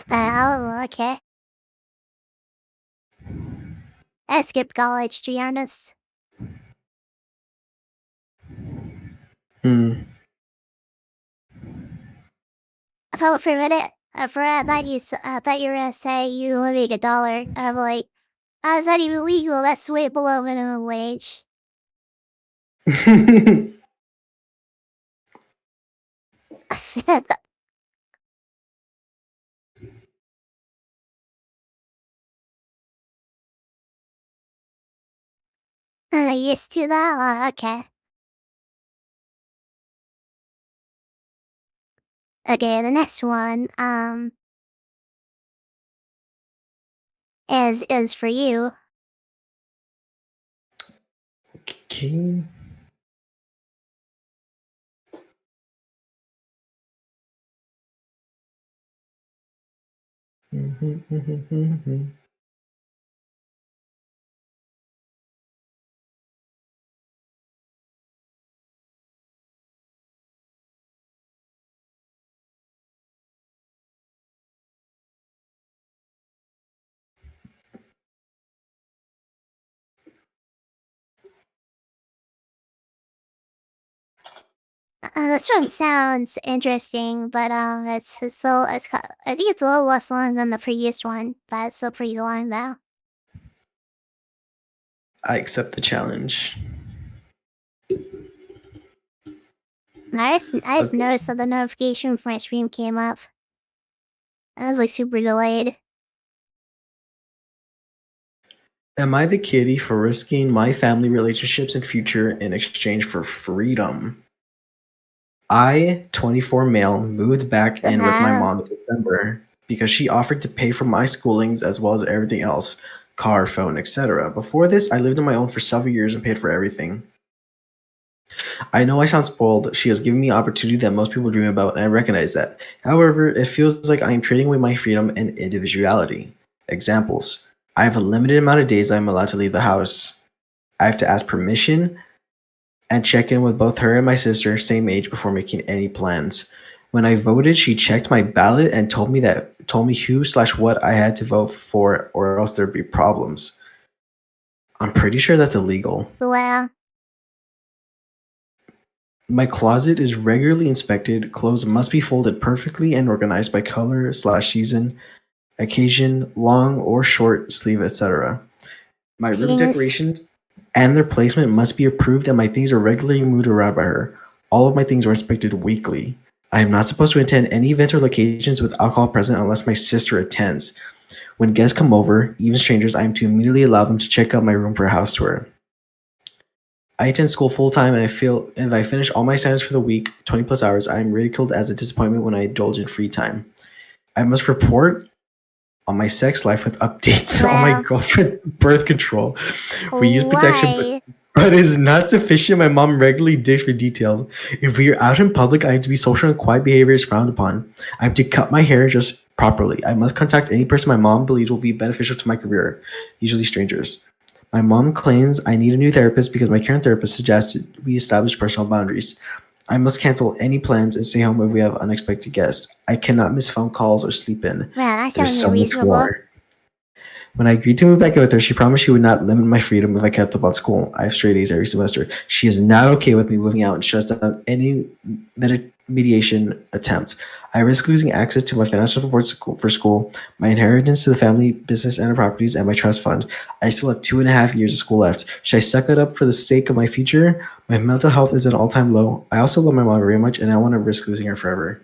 Oh, okay. I skipped college, to be honest. Hmm. I thought for a minute, for I thought I thought you were gonna say you were make $1. I'm like, how is that even legal? That's way below minimum wage. Used to that? Oh, okay. Okay, the next one, is for you. Okay. This one sounds interesting, but it's still I think it's a little less long than the previous one, but it's still pretty long though. I accept the challenge. I just Okay. noticed that the notification for my stream came up. I was like super delayed. Am I the kitty for risking my family relationships and future in exchange for freedom? I, 24 male, moved back in with my Uh-huh. mom in December because she offered to pay for my schoolings as well as everything else car, phone, etc. Before this, I lived on my own for several years and paid for everything. I know I sound spoiled. She has given me opportunity that most people dream about, and I recognize that. However, it feels like I am trading away my freedom and individuality. Examples: I have a limited amount of days I am allowed to leave the house. I have to ask permission and check in with both her and my sister, same age, before making any plans. When I voted, she checked my ballot and told me who slash what I had to vote for, or else there'd be problems. I'm pretty sure that's illegal. Well, My closet is regularly inspected. Clothes must be folded perfectly and organized by color slash season, occasion, long or short sleeve, etc. My room genius. decorations and their placement must be approved, and my things are regularly moved around by her. All of my things are inspected weekly. I am not supposed to attend any events or locations with alcohol present unless my sister attends. When guests come over, even strangers, I am to immediately allow them to check out my room for a house tour. I attend school full time, and I feel if I finish all my assignments for the week, 20 plus hours, I am ridiculed as a disappointment when I indulge in free time. I must report on my sex life with updates on my Well, girlfriend's birth control. We use protection, why? but it is not sufficient. My mom regularly digs for details. If we are out in public, I have to be social and quiet behavior is frowned upon. I have to cut my hair just properly. I must contact any person my mom believes will be beneficial to my career, usually strangers. My mom claims I need a new therapist because my current therapist suggested we establish personal boundaries. I must cancel any plans and stay home if we have unexpected guests. I cannot miss phone calls or sleep in. Man, that There's sounds so much reasonable. more. When I agreed to move back in with her, she promised she would not limit my freedom if I kept up on school. I have straight A's every semester. She is not okay with me moving out and shuts down any mediation attempt. I risk losing access to my financial support for school, my inheritance to the family business and properties, and my trust fund. I still have 2.5 years of school left. Should I suck it up for the sake of my future? My mental health is at an all-time low. I also love my mom very much, and I want to risk losing her forever.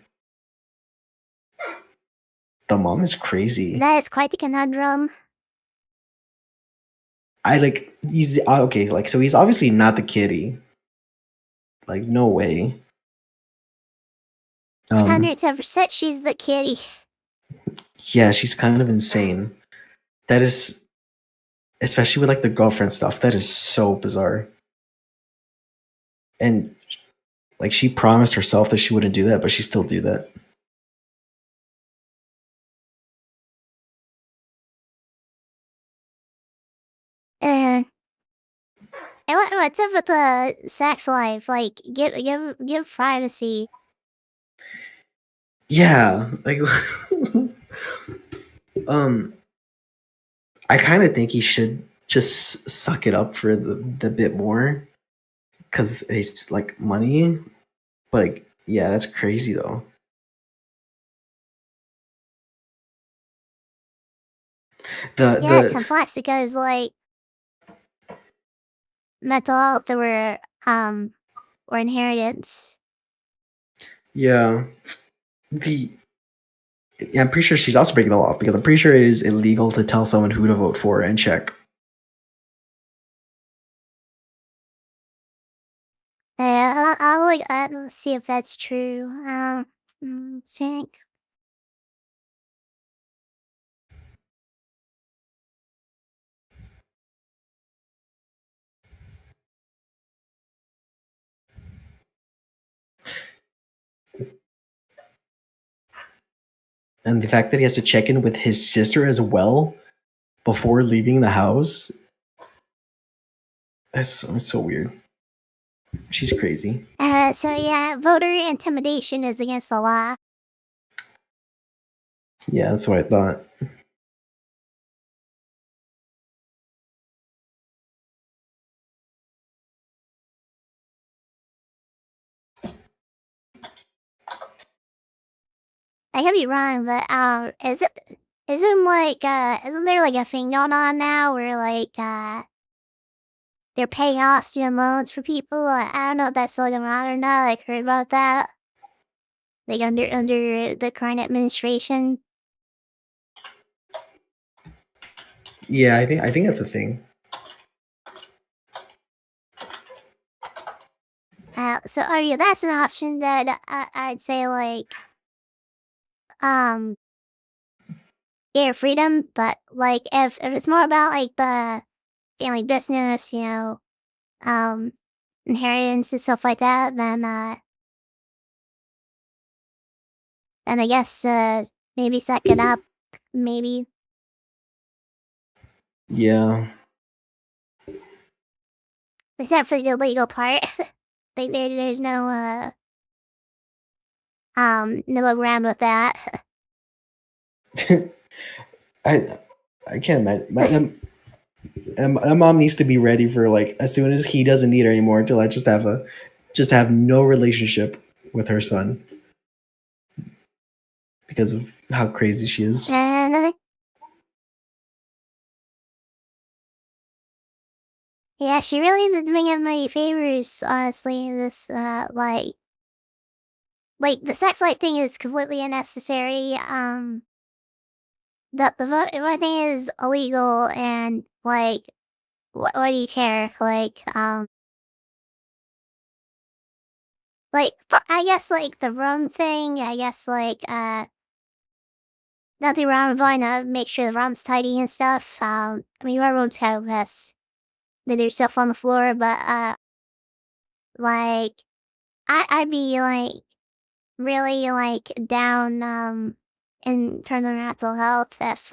The mom is crazy. That is quite the conundrum. I like he's okay. Like so, he's obviously not the kitty. Like no way. Um, 110% she's the kitty. yeah, she's kind of insane. That is, especially with like the girlfriend stuff. That is so bizarre. And like she promised herself that she wouldn't do that, but she still do that. Uh, what's up with the sex life? Like, give privacy. Yeah, like um I kind of think he should just suck it up for the bit more cuz it's like money, but like, yeah, that's crazy though. Yeah, The 10 Flaxico's like mental health or inheritance. yeah, the yeah, I'm pretty sure she's also breaking the law because I'm pretty sure it is illegal to tell someone who to vote for and check. Yeah, I'll like I'll see if that's true. Think. And the fact that he has to check in with his sister as well before leaving the house, that's so weird. She's crazy. So yeah, voter intimidation is against the law. Yeah, that's what I thought. I could be wrong, but isn't there like a thing going on now where like they're paying off student loans for people? I don't know if that's still going on or not. Like heard about that. Like under the current administration. Yeah, I think that's a thing. So oh yeah, that's an option that I'd say like um yeah, freedom, but like if it's more about like the family business, um inheritance and stuff like that, then I guess maybe suck it up, maybe. Yeah. Except for the legal part. Like there's no around with that. I I can't imagine. My mom needs to be ready for like as soon as he doesn't need her anymore to like just have no relationship with her son because of how crazy she is. And yeah, she really did me of my favors, honestly. This like the sex life thing is completely unnecessary. The voting is illegal, and like, what do you care? Like I guess like the room thing. I guess like nothing wrong with wanting to make sure the room's tidy and stuff. I mean, our rooms have mess. There's stuff on the floor, but like I'd be like really like down in terms of mental health if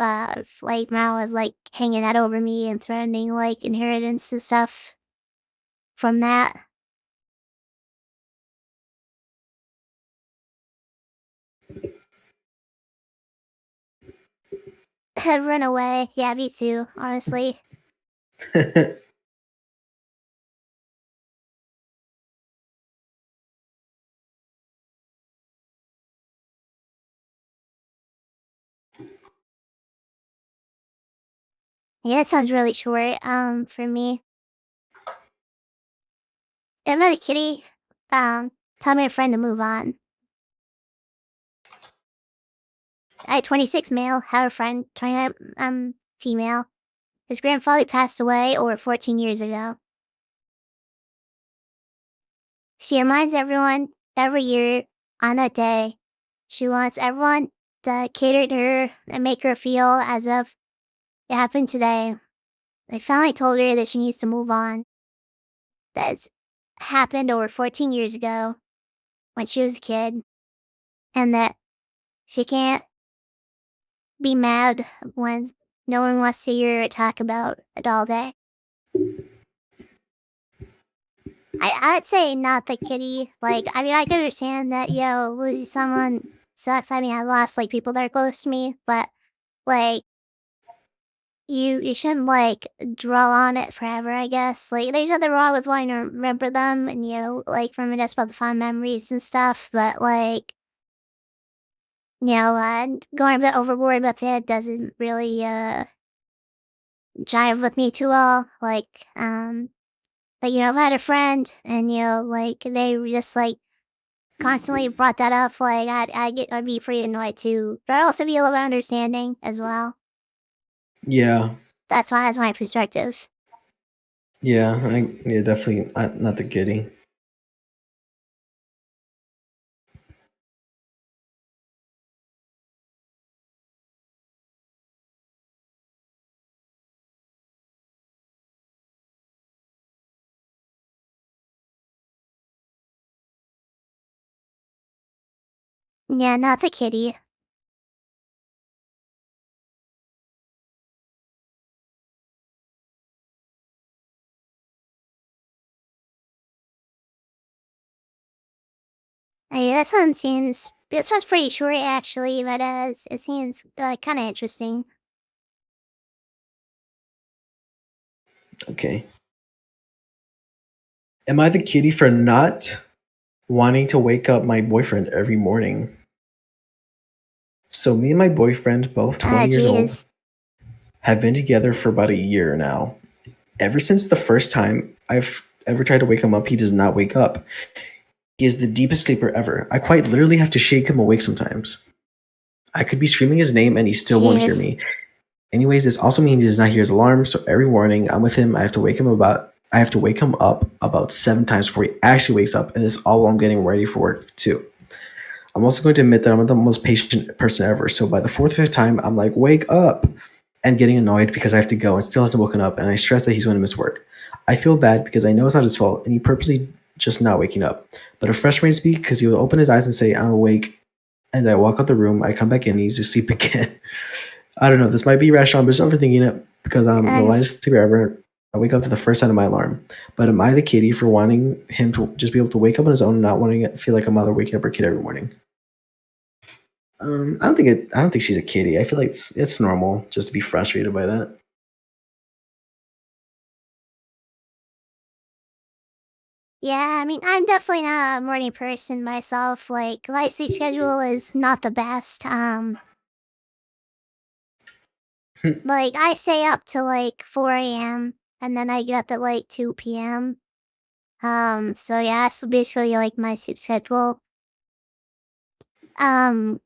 like Mao was like hanging that over me and threatening like inheritance and stuff from that. I'd run away. Yeah, me too, honestly. Yeah, that sounds really short, for me. If I'm a kitty, tell my friend to move on. I 26 male, have a friend, 29 female. His grandfather passed away over 14 years ago. She reminds everyone every year on that day. She wants everyone to cater to her and make her feel as if it happened today. They finally told her that she needs to move on. That's happened over 14 years ago when she was a kid, and that she can't be mad when no one wants to hear her talk about it all day. I'd say not the kitty. Like, I mean, I can understand that, losing someone sucks. I mean, I lost like people that are close to me, but like, you shouldn't like dwell on it forever. I guess like there's nothing wrong with wanting to remember them and like reminisce about the fond memories and stuff. But like, going a bit overboard with it doesn't really jive with me too well. Like, I've had a friend and, like, they were just, like, constantly brought that up. Like, I'd be pretty annoyed too. But I'd also be a little bit understanding as well. Yeah, That's my perspective. yeah, definitely not the kitty. Yeah, not the kitty. That sounds pretty short actually, but it seems kind of interesting. Okay. Am I the kitty for not wanting to wake up my boyfriend every morning? So me and my boyfriend, both 20 years old, Geez. have been together for about a year now. Ever since the first time I've ever tried to wake him up, he does not wake up. He is the deepest sleeper ever. I quite literally have to shake him awake sometimes. I could be screaming his name and he still won't hear Jeez. me. Anyways, this also means he does not hear his alarm, so every morning I'm with him. I have to wake him up about 7 times before he actually wakes up, and this all while I'm getting ready for work too. I'm also going to admit that I'm not the most patient person ever, so by the fourth or fifth time, I'm like, wake up! And getting annoyed because I have to go and still hasn't woken up, and I stress that he's going to miss work. I feel bad because I know it's not his fault, and he purposely just not waking up. But it frustrates me because he will open his eyes and say, I'm awake, and I walk out the room, I come back in, and he's asleep again. I don't know. This might be irrational. I'm just overthinking it because I'm the And lightest sleeper ever. I wake up to the first sound of my alarm. But am I the kitty for wanting him to just be able to wake up on his own, and not wanting to feel like a mother waking up her kid every morning? I don't think it. I don't think she's a kitty. I feel like it's normal just to be frustrated by that. yeah, I mean, I'm definitely not a morning person myself. Like, my sleep schedule is not the best. Like, I stay up till like 4 a.m. and then I get up at like 2 p.m. So yeah, that's basically like my sleep schedule. Um,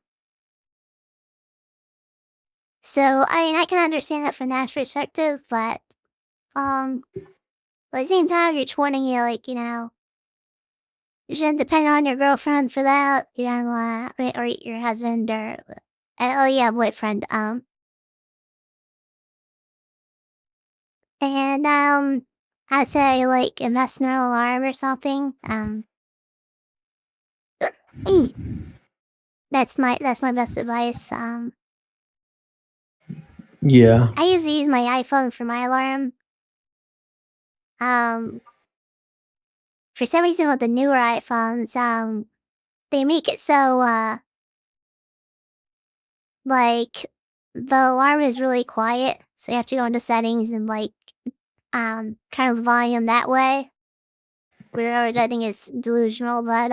so I mean, I can understand that from that perspective, um, but at the same time, you're 20, you shouldn't depend on your girlfriend for that, or your husband oh yeah, boyfriend. And I'd say like invest in an alarm or something. That's my best advice. Yeah. I usually use my iPhone for my alarm. Um, for some reason with the newer iPhones, they make it so like the alarm is really quiet, so you have to go into settings and like kind of the volume that way. Which I think is delusional, but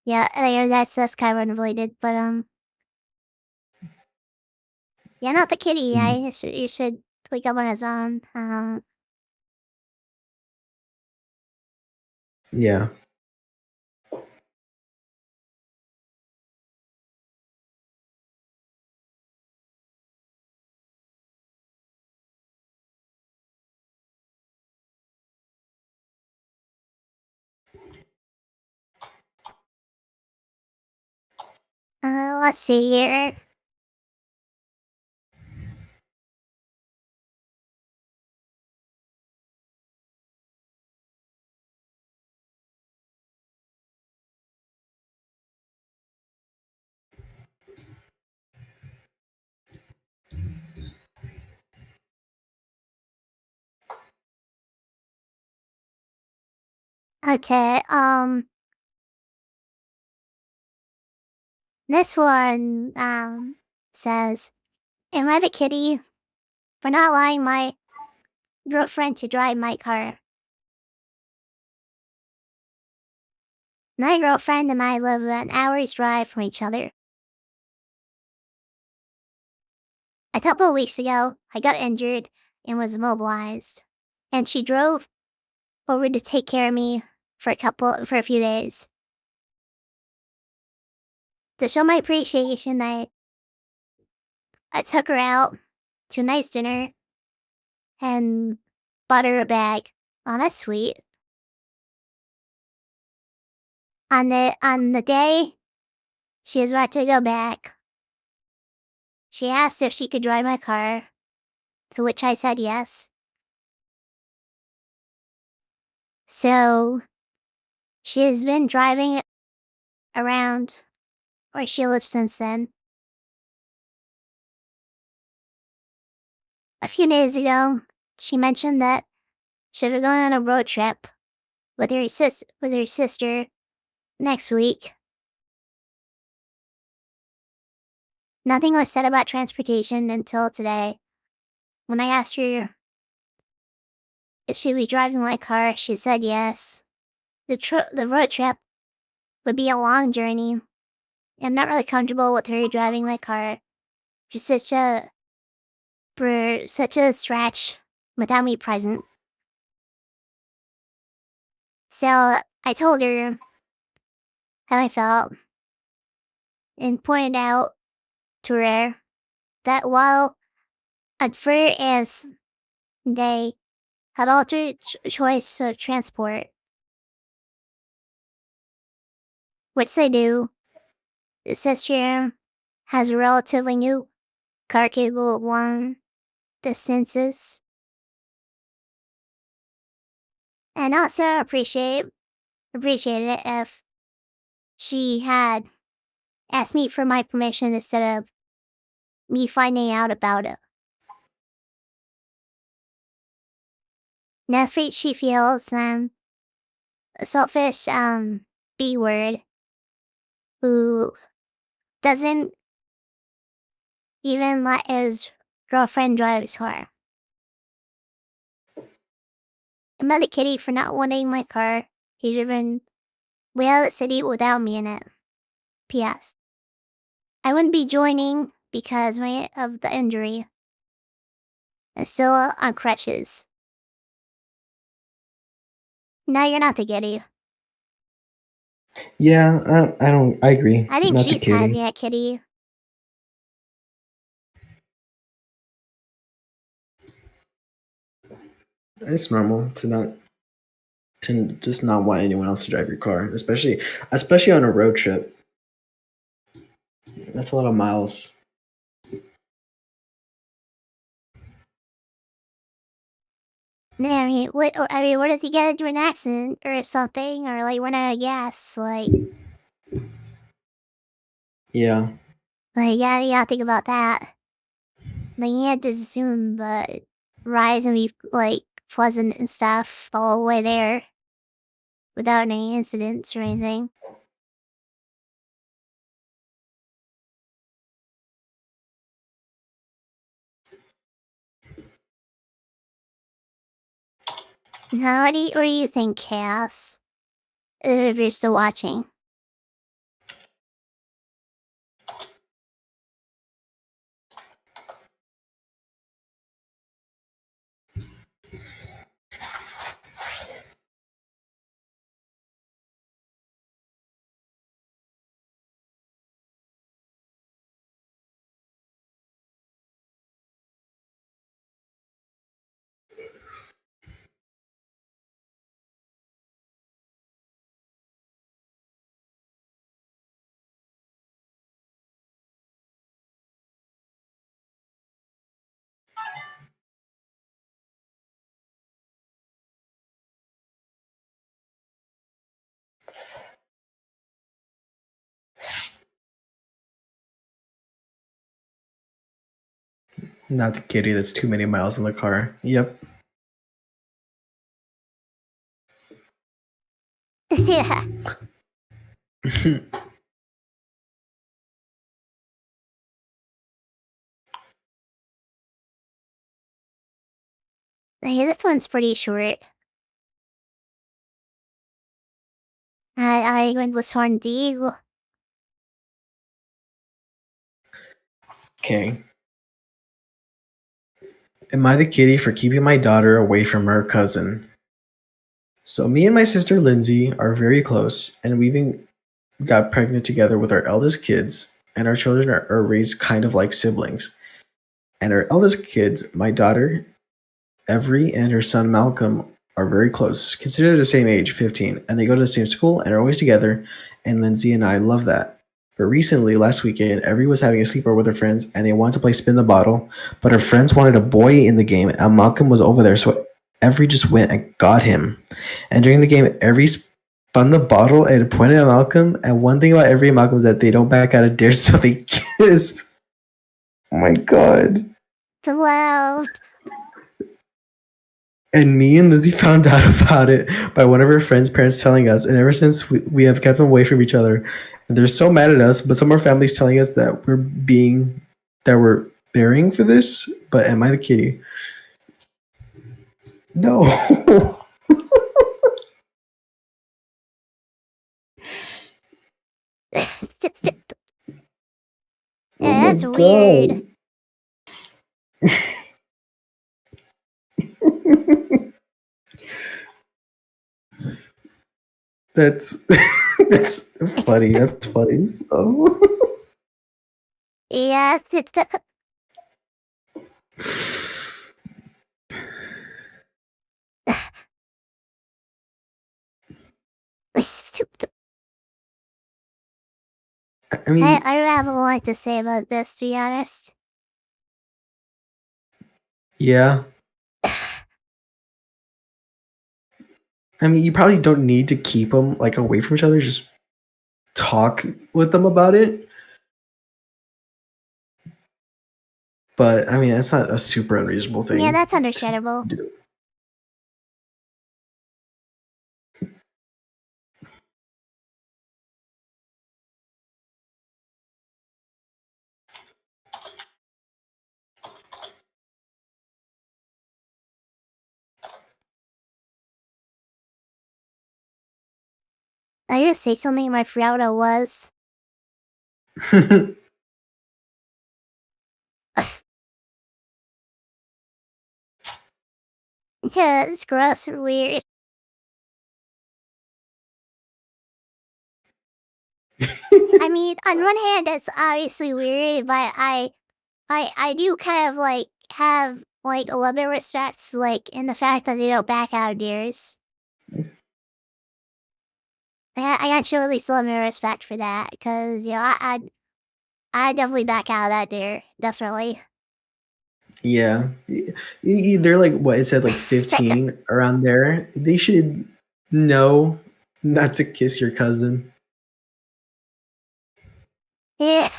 yeah, that's kind of unrelated, but yeah, not the kitty. Yeah, Mm, you should wake up on his own. yeah. Let's see here. Okay, this one, says, am I the kitty for not allowing my girlfriend to drive my car? My girlfriend and I live an hour's drive from each other. A couple of weeks ago, I got injured and was immobilized, and she drove over to take care of me for a few days. To show my appreciation, I took her out to a nice dinner and bought her a bag. Oh, that's sweet. On the day she was about to go back, she asked if she could drive my car, to which I said yes. So she has been driving around where she lives since then. A few days ago, she mentioned that she was going on a road trip with her sister next week. Nothing was said about transportation until today. When I asked her if she'd be driving my car, she said yes. The road trip would be a long journey. I'm not really comfortable with her driving my car. Just for such a stretch without me present. So I told her how I felt and pointed out to her that while at first they had altered choice of transport, which they do, the sister has a relatively new car capable of long distances. And also appreciated it if she had asked me for my permission instead of me finding out about it. Now she feels a selfish B word who doesn't even let his girlfriend drive his car. I'm mad at Kitty for not wanting my car. He's driven way out of the city without me in it. P.S. I wouldn't be joining because of the injury. I'm still on crutches. Now you're not the Kitty. Yeah, I don't. I agree. I think Not the she's kind of kitty. being a Kitty. It's normal to just not want anyone else to drive your car, especially on a road trip. That's a lot of miles. I mean, what if you get into an accident or something, or like run out of gas? Yeah. You gotta think about that. Like, you can't just assume that rides and be like pleasant and stuff all the way there without any incidents or anything. Now, what do you think, Chaos? If you're still watching. Not the kitty. That's too many miles in the car. Yep. Yeah. Hey, this one's pretty short. I went with Horn D. Okay. Am I the kitty for keeping my daughter away from her cousin? So me and my sister Lindsay are very close, and we even got pregnant together with our eldest kids, and our children are raised kind of like siblings. And our eldest kids, my daughter Every and her son Malcolm, are very close, considered the same age, 15, and they go to the same school and are always together. And Lindsay and I love that. But recently, last weekend, Every was having a sleepover with her friends, and they wanted to play spin the bottle. But her friends wanted a boy in the game, and Malcolm was over there, so Every just went and got him. And during the game, Every spun the bottle and pointed at Malcolm. And one thing about Every and Malcolm is that they don't back out of dares, so they kissed. Oh my god. The left. And me and Lizzie found out about it by one of her friends' parents telling us, and ever since we have kept them away from each other. And they're so mad at us, but some of our families telling us that we're bearing for this. But am I the kitty? No. Yeah, Oh my that's weird. god. That's that's funny. That's funny. Oh. Yes, it's I mean, I don't have a lot to say about this, to be honest. yeah. I mean, you probably don't need to keep them like away from each other. Just talk with them about it. But I mean, that's not a super unreasonable Yeah, thing that's to understandable. do. I just say something my Frauda was. Yeah, it's gross and weird. I mean, on one hand, it's obviously weird, but I do kind of like have like a little bit of respect, like in the fact that they don't back out of deers. I got show at least a little bit of respect for that, because I definitely back out of that deer, definitely. Yeah. They're like, what, it said like 15 around there. They should know not to kiss your cousin. Yeah.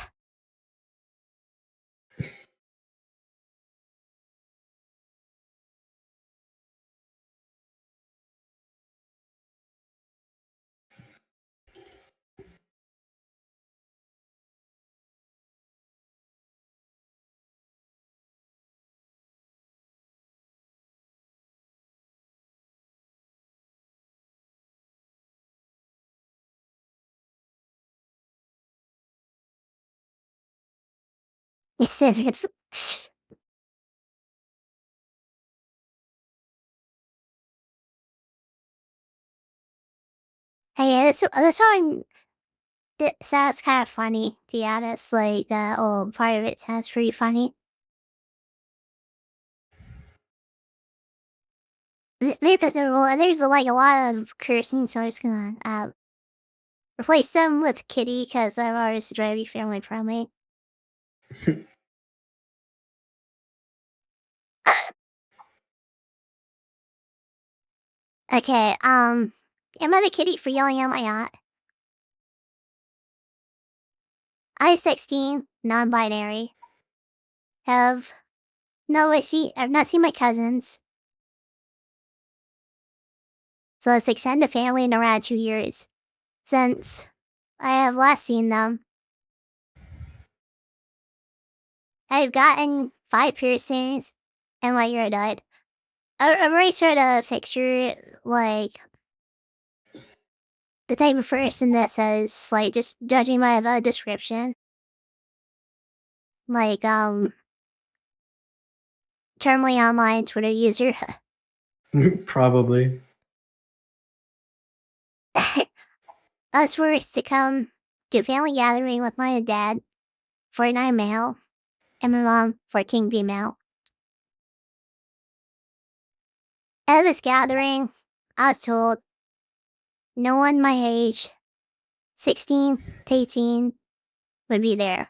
Hey, yeah, this song sounds kind of funny, to be honest. Like, that old part of it sounds pretty funny. There's like a lot of cursing, so I'm just gonna replace them with kitty, because I'm always trying to be family friendly. Okay, am I the kitty for yelling at my aunt? I 16, non-binary. Have no, I've not seen my cousins. So it's extended family in around 2 years since I have last seen them. I've gotten 5 piercings and my ear died. I'm already sort of picture like the type of person that says, like, just judging by the description, like, terminally online Twitter user. Probably. Us were to come to a family gathering with my dad, 49 male, and my mom, 14 female. At this gathering, I was told no one my age, 16 to 18, would be there.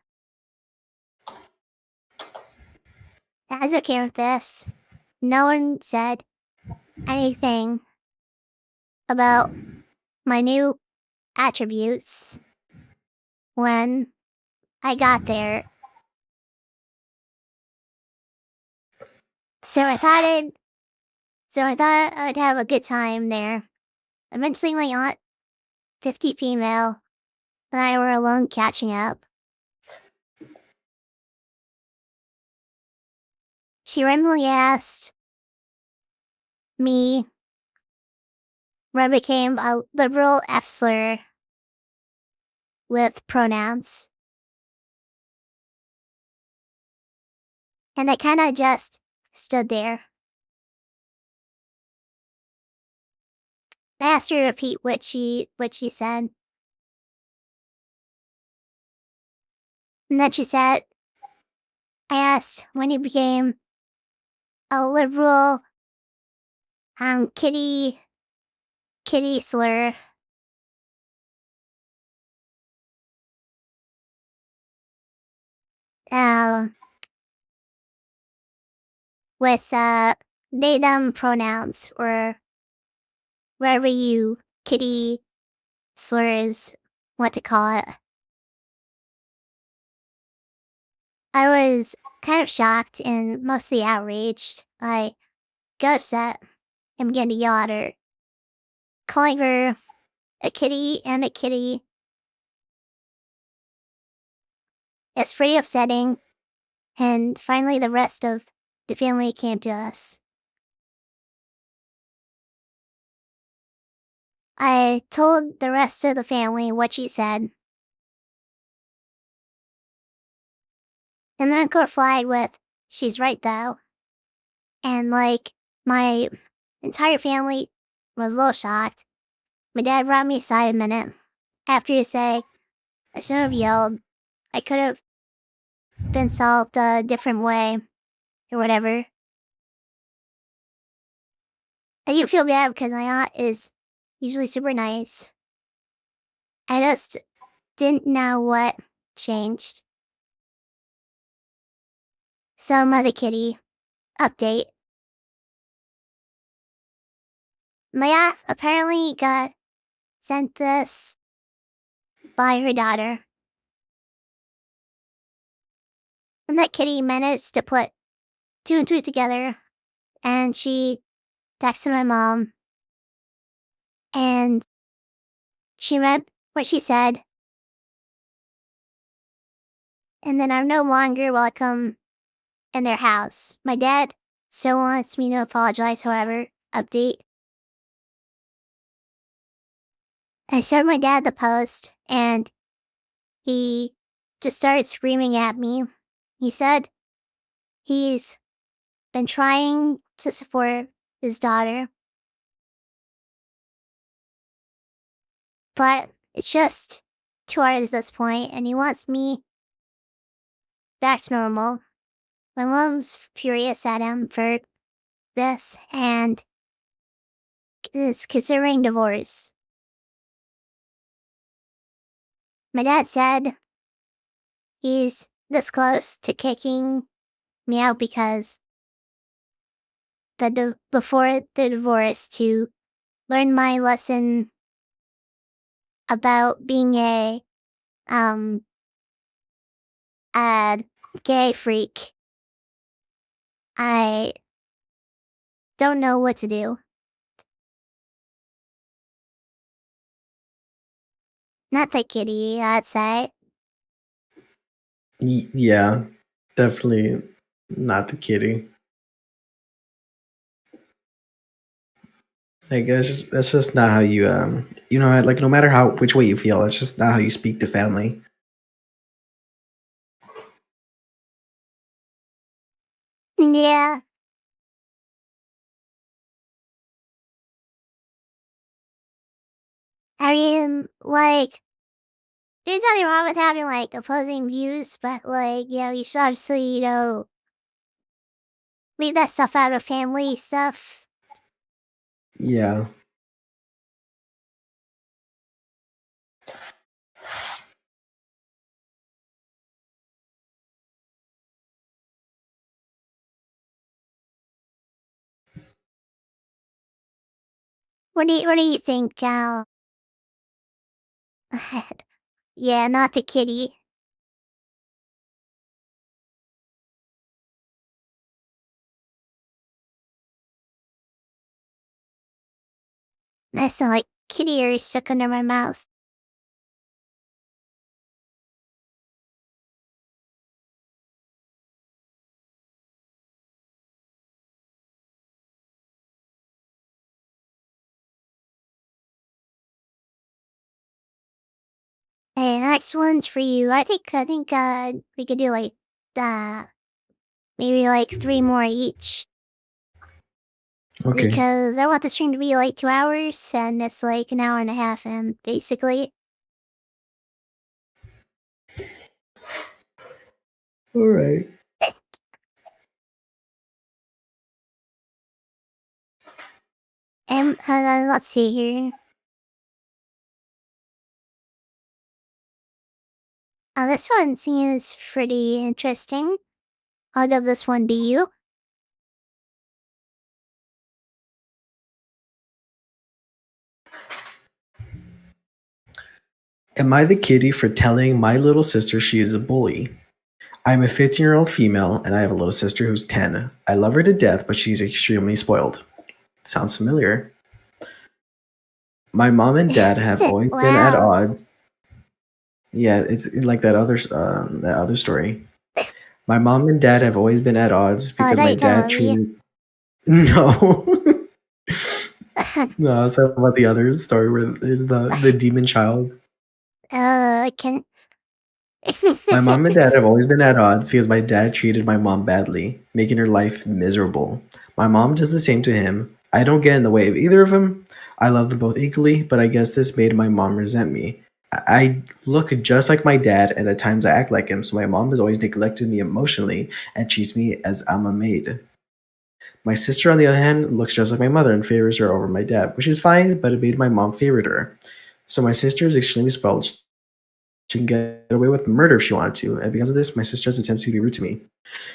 I was okay with this. No one said anything about my new attributes when I got there. So I thought I'd have a good time there. Eventually my aunt, 50 female, and I were alone catching up. She randomly asked me where I became a liberal F slur with pronouns. And I kinda just stood there. I asked her to repeat what she said. And then she said, I asked when he became a liberal kitty slur. Um with they them pronouns or wherever you kitty slurs want to call it. I was kind of shocked and mostly outraged. I got upset and began to yell at her, calling her a kitty and a kitty. It's pretty upsetting, and finally the rest of the family came to us. I told the rest of the family what she said, and then uncle replied with, she's right though. And like, my entire family was a little shocked. My dad brought me aside a minute after he said, I shouldn't have yelled. I could have been solved a different way or whatever. I do feel bad because my aunt is usually super nice. I just didn't know what changed. So, Mother Kitty, update. My aunt apparently got sent this by her daughter. And that kitty managed to put 2 and 2 together, and she texted my mom, and she meant what she said. And then I'm no longer welcome in their house. My dad still wants me to apologize, however, update. I showed my dad the post, and he just started screaming at me. He said he's been trying to support his daughter, but it's just too hard at this point, and he wants me back to normal. My mom's furious at him for this and is considering divorce. My dad said he's this close to kicking me out because before the divorce to learn my lesson about being a gay freak. I don't know what to do. Not the kitty, I'd say. Yeah, definitely not the kitty. Like that's just not how you like no matter how which way you feel, that's just not how you speak to family. Yeah. I mean, like, there's nothing wrong with having, like, opposing views, but, like, you should obviously, leave that stuff out of family stuff. Yeah. What do you think, Cal? Yeah, not the kitty. That's not like kitty ears stuck under my mouth. Hey, next one's for you. I think we could do like uh maybe like three more each. Okay. Because I want the stream to be like 2 hours and it's like an hour and a half in, basically. All right. And let's see here. This one seems pretty interesting. I'll give this one to you. Am I the kitty for telling my little sister she is a bully? I'm a 15-year-old female and I have a little sister who's 10. I love her to death, but she's extremely spoiled. Sounds familiar. My mom and dad have always been at Wow. odds. Yeah, it's like that other story. My mom and dad have always been at odds Oh, I because thought you my were talking dad about me. treated no. No, I was talking about the other story where is the demon child. I can. My mom and dad have always been at odds because my dad treated my mom badly, making her life miserable. My mom does the same to him. I don't get in the way of either of them. I love them both equally, but I guess this made my mom resent me. I look just like my dad, and at times I act like him, so my mom has always neglected me emotionally and treats me as I'm a maid. My sister, on the other hand, looks just like my mother and favors her over my dad, which is fine, but it made my mom favorite her. So my sister is extremely spoiled. She can get away with murder if she wanted to, and because of this, my sister has a tendency to be rude to me.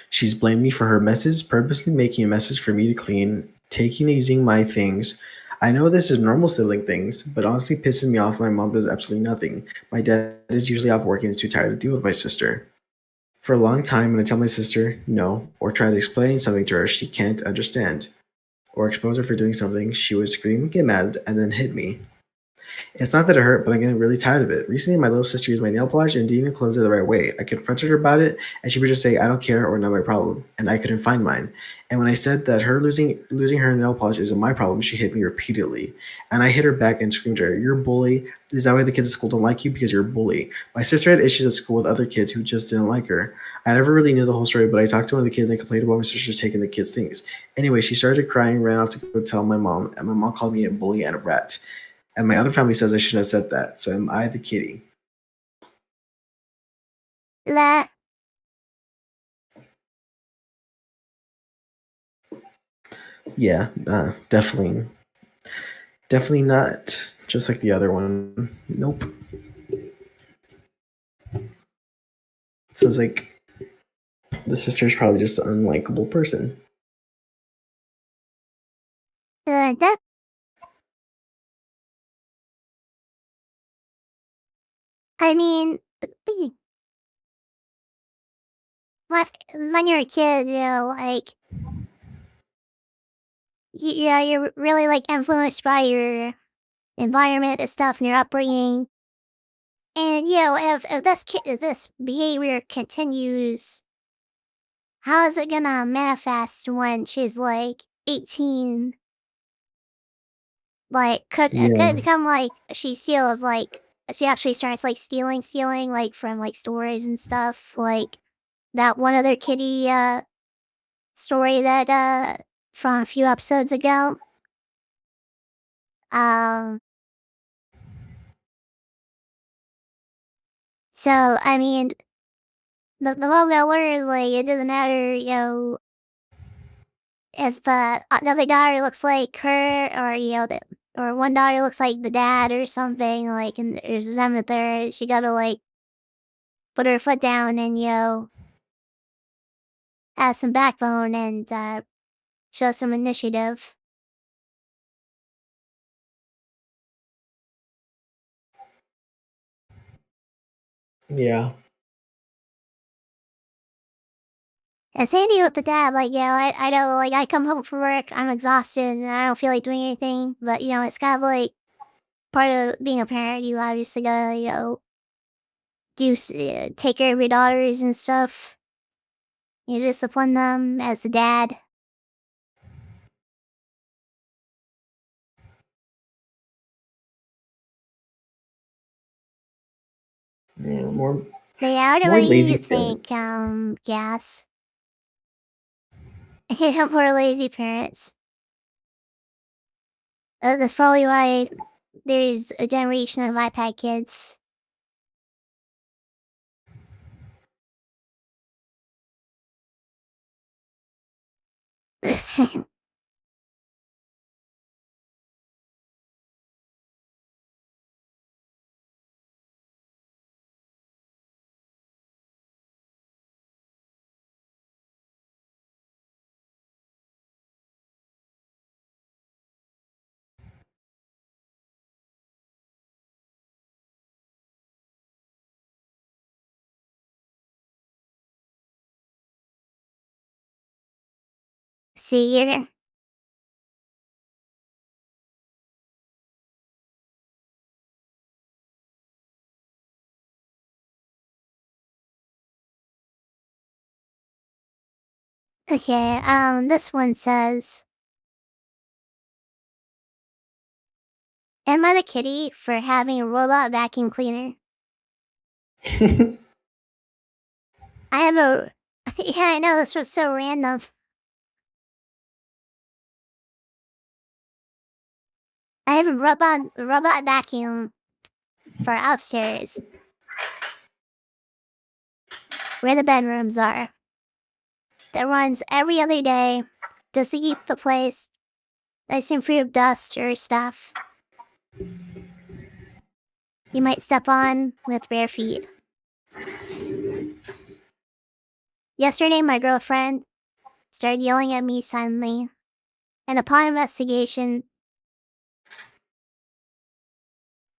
She's blamed me for her messes, purposely making messes for me to clean, taking and using my things. I know this is normal sibling things, but honestly pisses me off when my mom does absolutely nothing. My dad is usually off working and is too tired to deal with my sister. For a long time, when I tell my sister no, or try to explain something to her, she can't understand, or expose her for doing something, she would scream, get mad, and then hit me. It's not that it hurt, but I'm getting really tired of it. Recently, my little sister used my nail polish and didn't even close it the right way. I confronted her about it, and she would just say, "I don't care" or "Not my problem," and I couldn't find mine. And when I said that her losing her nail polish isn't my problem, she hit me repeatedly. And I hit her back and screamed at her, "You're a bully. Is that why the kids at school don't like you? Because you're a bully." My sister had issues at school with other kids who just didn't like her. I never really knew the whole story, but I talked to one of the kids and they complained about my sister taking the kids' things. Anyway, she started crying, ran off to go tell my mom, and my mom called me a bully and a rat. And my other family says I shouldn't have said that. So am I the kitty? La. Yeah, definitely not. Just like the other one. Nope. It sounds like the sister's probably just an unlikable person. That. I mean, when you're a kid, like, yeah, you're really like influenced by your environment and stuff and your upbringing. And if this behavior continues, how is it gonna manifest when she's like 18? Like, it Yeah. could become like she steals, like she actually starts like stealing like from like stores and stuff. Like that one other kitty story that from a few episodes ago. Um, so I mean, the moment I learned, like, it doesn't matter, if another daughter looks like her, or or one daughter looks like the dad or something, like, and there's resentment there. She gotta like put her foot down and have some backbone and show some initiative. Yeah. And same deal with the dad, like, I know, like, I come home from work, I'm exhausted, and I don't feel like doing anything, but, it's kind of like part of being a parent, you obviously gotta, take care of your daughters and stuff. You discipline them as a dad. Yeah. More But yeah, what more do lazy you think, parents. Gas? Poor lazy parents. That's probably why there's a generation of iPad kids. See, you're okay. This one says, "Am I the kitty for having a robot vacuum cleaner?" I have a. Yeah, I know this was so random. I have a robot vacuum for upstairs, where the bedrooms are, that runs every other day just to keep the place nice and free of dust or stuff you might step on with bare feet. Yesterday, my girlfriend started yelling at me suddenly, and upon investigation,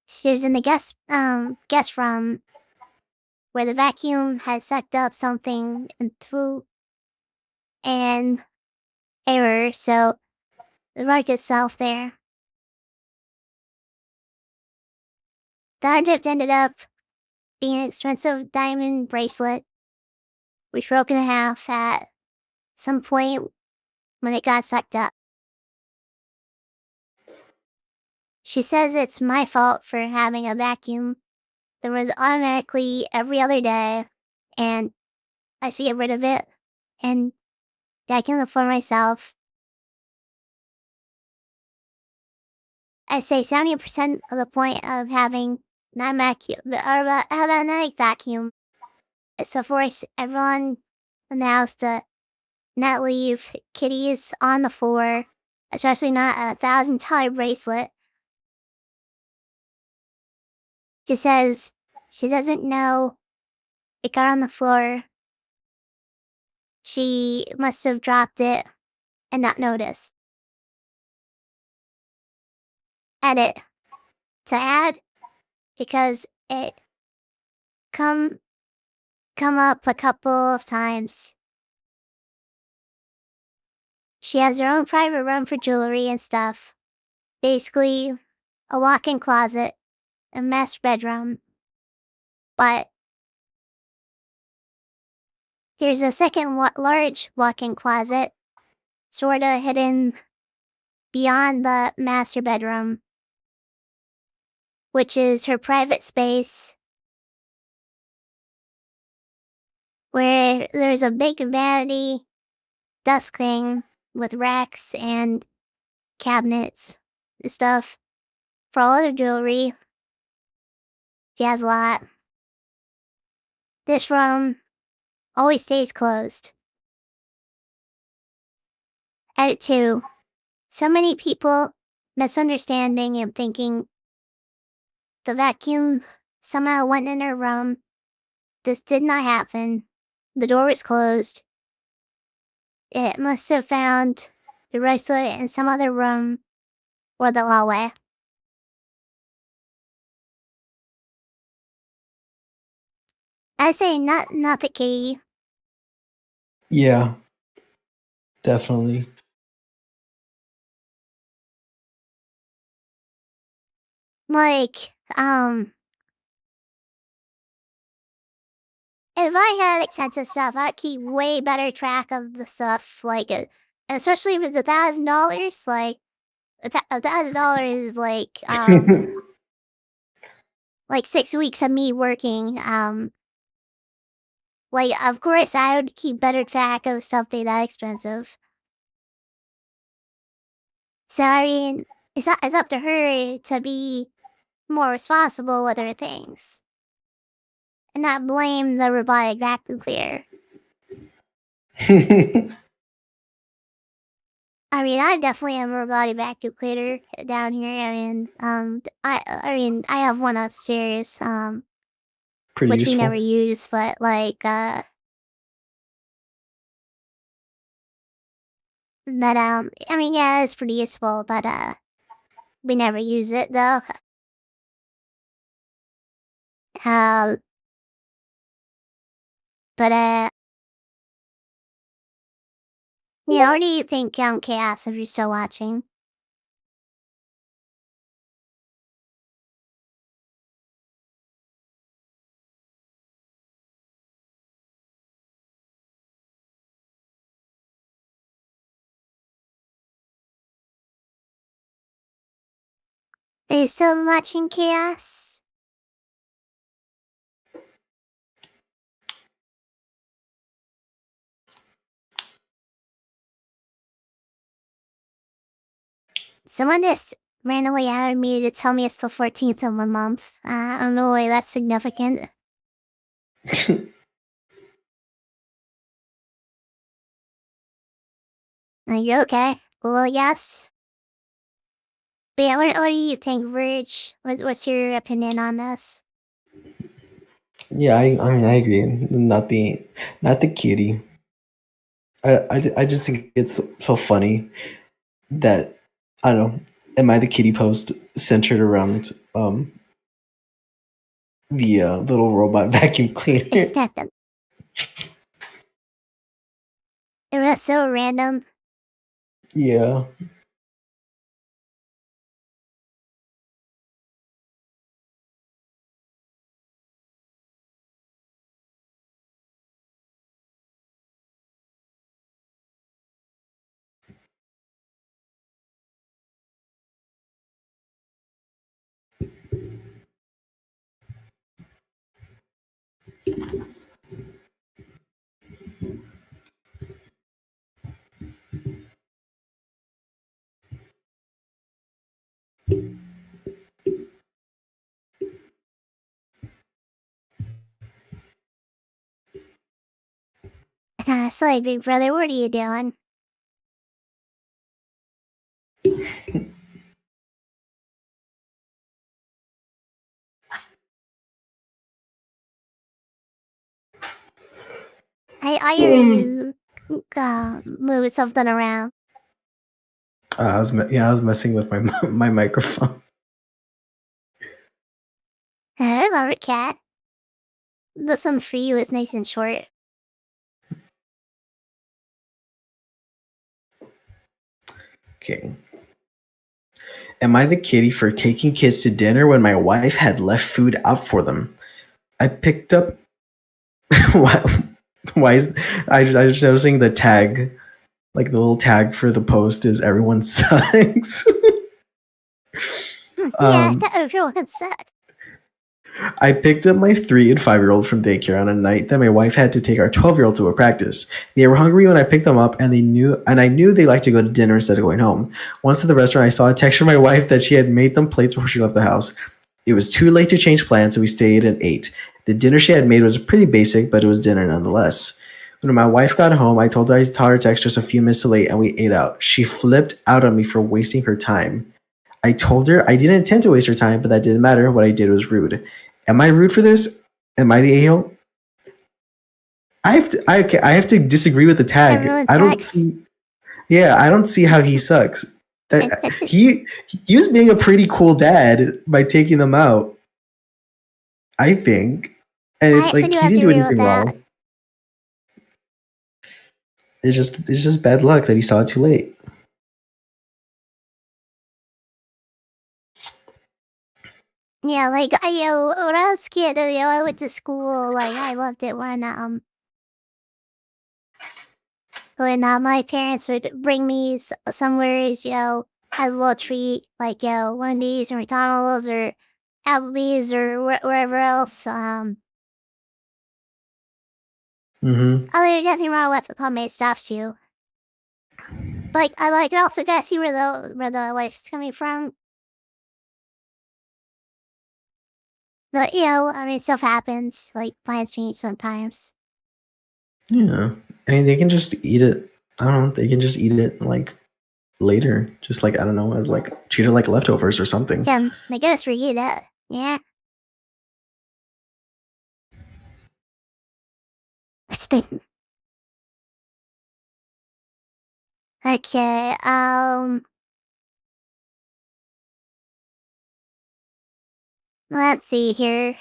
she was in the guest room where the vacuum had sucked up something and threw an error, so it marked itself there. The object ended up being an expensive diamond bracelet, which broke in half at some point when it got sucked up. She says it's my fault for having a vacuum that runs automatically every other day, and I should get rid of it and vacuum it for myself. I say 70% of the point of having an automatic vacuum is to force everyone in the house to not leave kitties on the floor, especially not a $1,000 bracelet. She says she doesn't know it got on the floor. She must have dropped it and not noticed. Edit. To add, because it come come up a couple of times. She has her own private room for jewelry and stuff. Basically, a walk-in closet, a master bedroom. But there's a second large walk-in closet, sorta hidden beyond the master bedroom, which is her private space, where there's a big vanity desk thing with racks and cabinets and stuff for all other jewelry. She has a lot. This room always stays closed. Edit 2. So many people misunderstanding and thinking the vacuum somehow went in her room. This did not happen. The door was closed. It must have found the bracelet in some other room or the hallway. I say not the key. Yeah, definitely. Like, if I had expensive stuff, I'd keep way better track of the stuff. Like, especially if it's $1,000. Like, $1,000 is like 6 weeks of me working. Like, of course, I would keep better track of something that expensive. So, I mean, it's up to her to be more responsible with her things. And not blame the robotic vacuum cleaner. I mean, I definitely am a robotic vacuum cleaner down here. I mean, I have one upstairs, Pretty which we useful. never use, but I mean, yeah, it's pretty useful, but, we never use it, though. Um, but, yeah, what do you think, Chaos, if you're still watching? Are you still watching, Chaos? Someone just randomly added me to tell me it's the 14th of the month. I don't know why that's significant. Are you okay? Well, yes. But yeah, what do you think, Verge? What's your opinion on this? Yeah, I mean, I agree. Not the kitty. I just think it's so funny that I don't know. Am I the kitty post centered around the little robot vacuum It's cleaner? not them. It was so random. Yeah. Sorry, big brother, what are you doing? I hear you moving something around. I was messing with my my microphone. I love it, cat. This one for you is nice and short. Okay. Am I the kitty for taking kids to dinner when my wife had left food out for them? I picked up. why? Why is I just noticing the tag, like the little tag for the post is everyone sucks. Yeah, um, everyone sucks. I picked up my 3 and 5-year-old from daycare on a night that my wife had to take our 12-year-old to a practice. They were hungry when I picked them up, and I knew they liked to go to dinner instead of going home. Once at the restaurant, I saw a text from my wife that she had made them plates before she left the house. It was too late to change plans, so we stayed and ate. The dinner she had made was pretty basic, but it was dinner nonetheless. When my wife got home, I told her I saw her text just a few minutes late, and we ate out. She flipped out on me for wasting her time. I told her I didn't intend to waste her time, but that didn't matter. What I did was rude. Am I rude for this? Am I the a-hole? I have to disagree with the tag. Everyone I don't sucks. see. Yeah, I don't see how he sucks. That he was being a pretty cool dad by taking them out. I think, and I it's actually like do he have didn't to do agree with anything that. wrong. It's just bad luck that he saw it too late. Yeah, like when I was a kid, I went to school. Like I loved it when my parents would bring me somewheres, as a little treat, like Wendy's or McDonald's or Applebee's or wherever else. Mm-hmm. There's nothing wrong with homemade stuff too. Like I can also kind of see where the wife's coming from. But I mean, stuff happens. Like plans change sometimes. Yeah, I mean they can just eat it. I don't know. They can just eat it like later, just like I don't know, as like treat it like leftovers or something. Yeah, they get us forget that. Yeah. Let's think. Okay. Let's see here.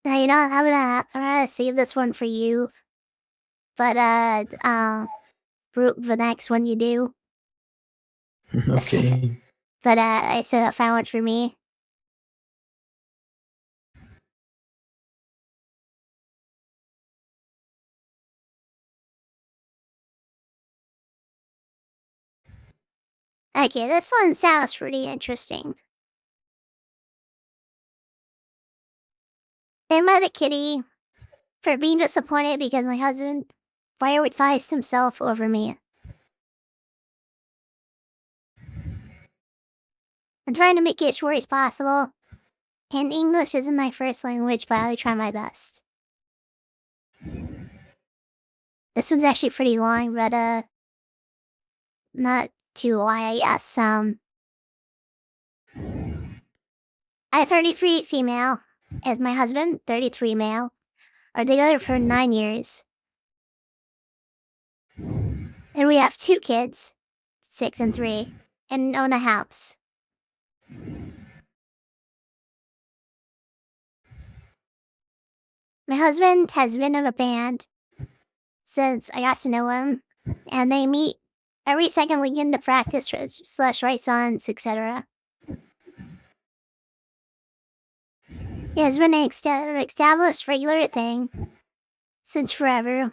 I'm gonna save this one for you. But for the next one you do. Okay. But I still found one for me. Okay, this one sounds pretty interesting. Am I the kitty for being disappointed because my husband prioritized himself over me? I'm trying to make it as short as possible, and English isn't my first language, but I'll try my best. This one's actually pretty long, but not too long, I guess. I'm 33 female, as my husband, 33 male, are together for 9 years. And we have 2 kids, 6 and 3, and own a house. My husband has been in a band since I got to know him, and they meet every second weekend to practice / write songs, etc. It has been an established regular thing since forever,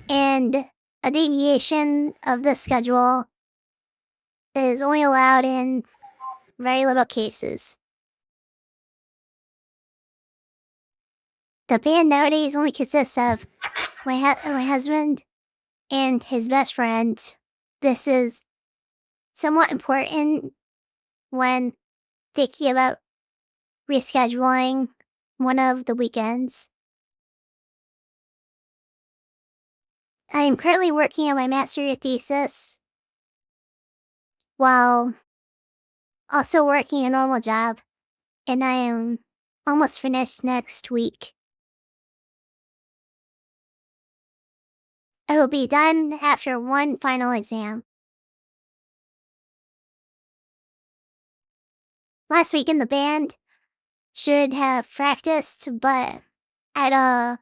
and a deviation of the schedule is only allowed in very little cases. The band nowadays only consists of my husband and his best friend. This is somewhat important when thinking about rescheduling one of the weekends. I am currently working on my master's thesis while also working a normal job, and I am almost finished next week. I will be done after one final exam. Last week in the band, should have practiced, but at a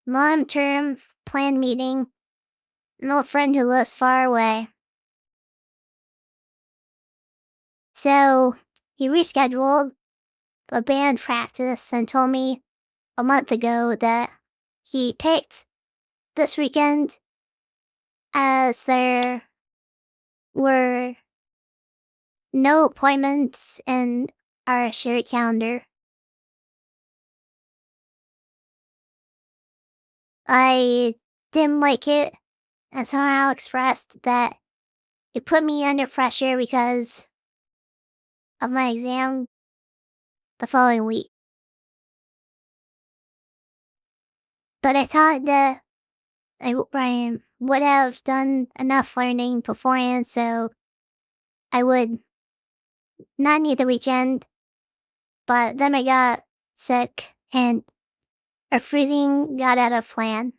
long-term plan meeting, an old friend who lives far away. So he rescheduled the band practice and told me a month ago that he picked this weekend as there were no appointments in our shared calendar. I didn't like it and somehow expressed that it put me under pressure because of my exam the following week. But I thought that I would have done enough learning beforehand so I would not need the weekend. But then I got sick and everything got out of plan.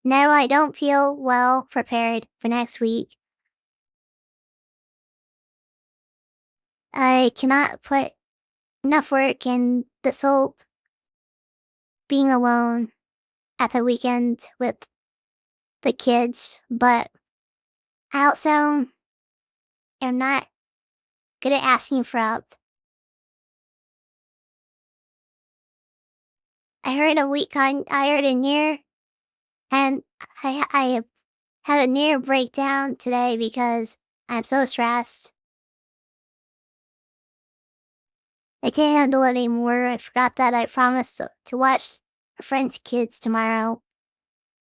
Now I don't feel well prepared for next week. I cannot put enough work in this whole being alone at the weekend with the kids, but I also am not good at asking for help. I heard a near, and I had a near breakdown today because I'm so stressed. I can't handle it anymore. I forgot that I promised to watch a friend's kids tomorrow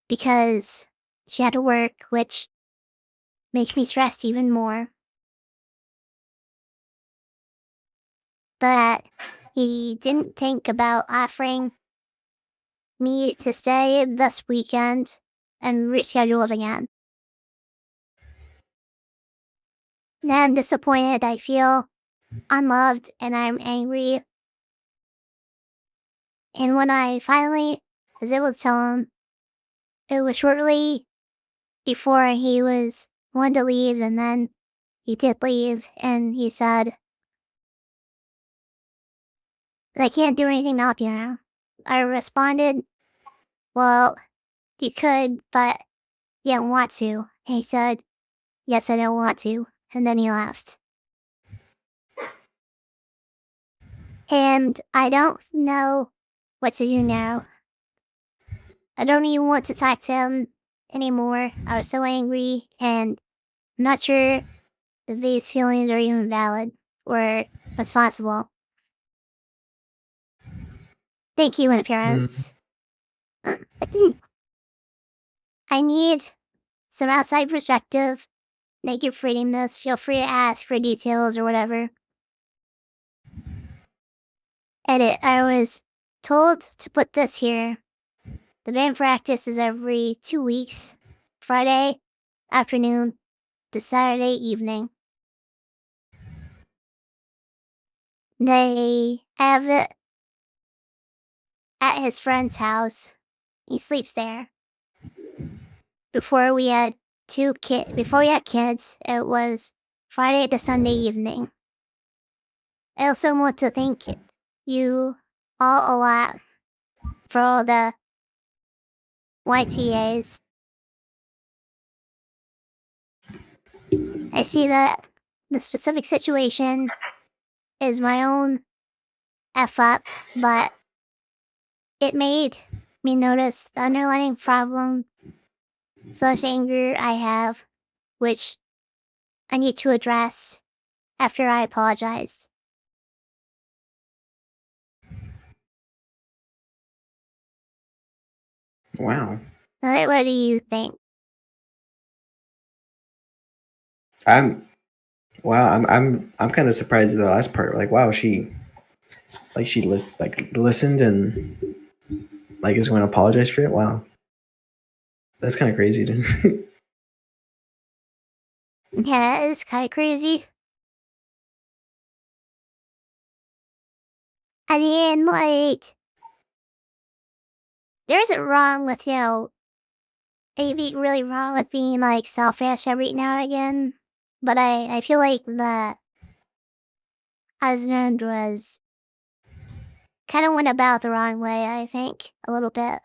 because she had to work, which makes me stressed even more. But he didn't think about offering me to stay this weekend and reschedule it again. Now I'm disappointed. I feel unloved and I'm angry. And when I finally was able to tell him, it was shortly before he was going to leave, and then he did leave, and he said, I can't do anything to help you now. I responded, well, you could, but you don't want to. And he said, yes, I don't want to. And then he left. And I don't know what to do now. I don't even want to talk to him anymore. I was so angry, and I'm not sure if these feelings are even valid or responsible. Thank you, Mm. parents. I need some outside perspective. Thank you for reading this. Feel free to ask for details or whatever. Edit. I was told to put this here. The band practice is every 2 weeks, Friday afternoon to Saturday evening. They have it at his friend's house. He sleeps there. Before we had kids, it was Friday to Sunday evening. I also want to thank you all a lot for all the YTAs. I see that the specific situation is my own F up, but it made me notice the underlying problem / anger I have, which I need to address after I apologized. Wow. What do you think? I'm I'm kind of surprised at the last part. Like, wow, she listened and like is going to apologize for it. Wow, that's kind of crazy, dude. Yeah, that is kind of crazy. I mean, like, there isn't wrong with, it being really wrong with being like selfish every now and again. But I feel like the husband was kind of went about the wrong way, I think, a little bit.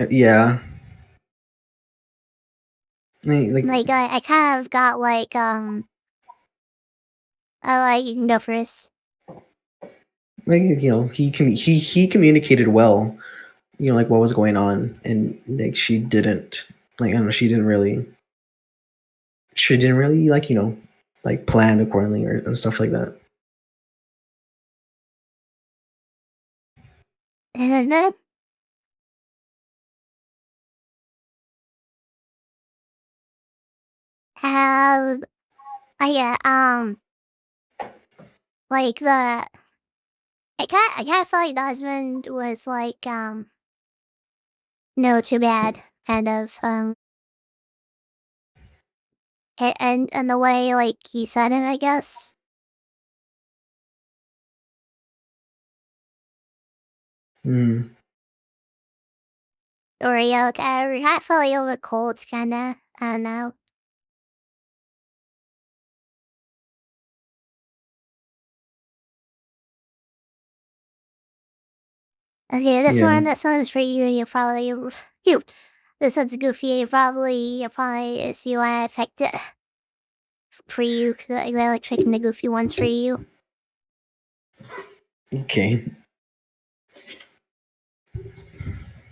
Yeah. Like Like I kind of got like oh, you can go first. he communicated well, like what was going on, and like she didn't, like, I don't know, she didn't really like, like plan accordingly or and stuff like that. And then have yeah, like the I kind of felt like the husband was like no too bad kind of and the way like he said it, I guess. Mm, Or yeah, like, I felt like a little bit cold, kind of. I don't know. Okay, this yeah. one, this one is for you, and you. This one's goofy. You probably see why I picked it for you. Cause I like picking the goofy ones for you. Okay.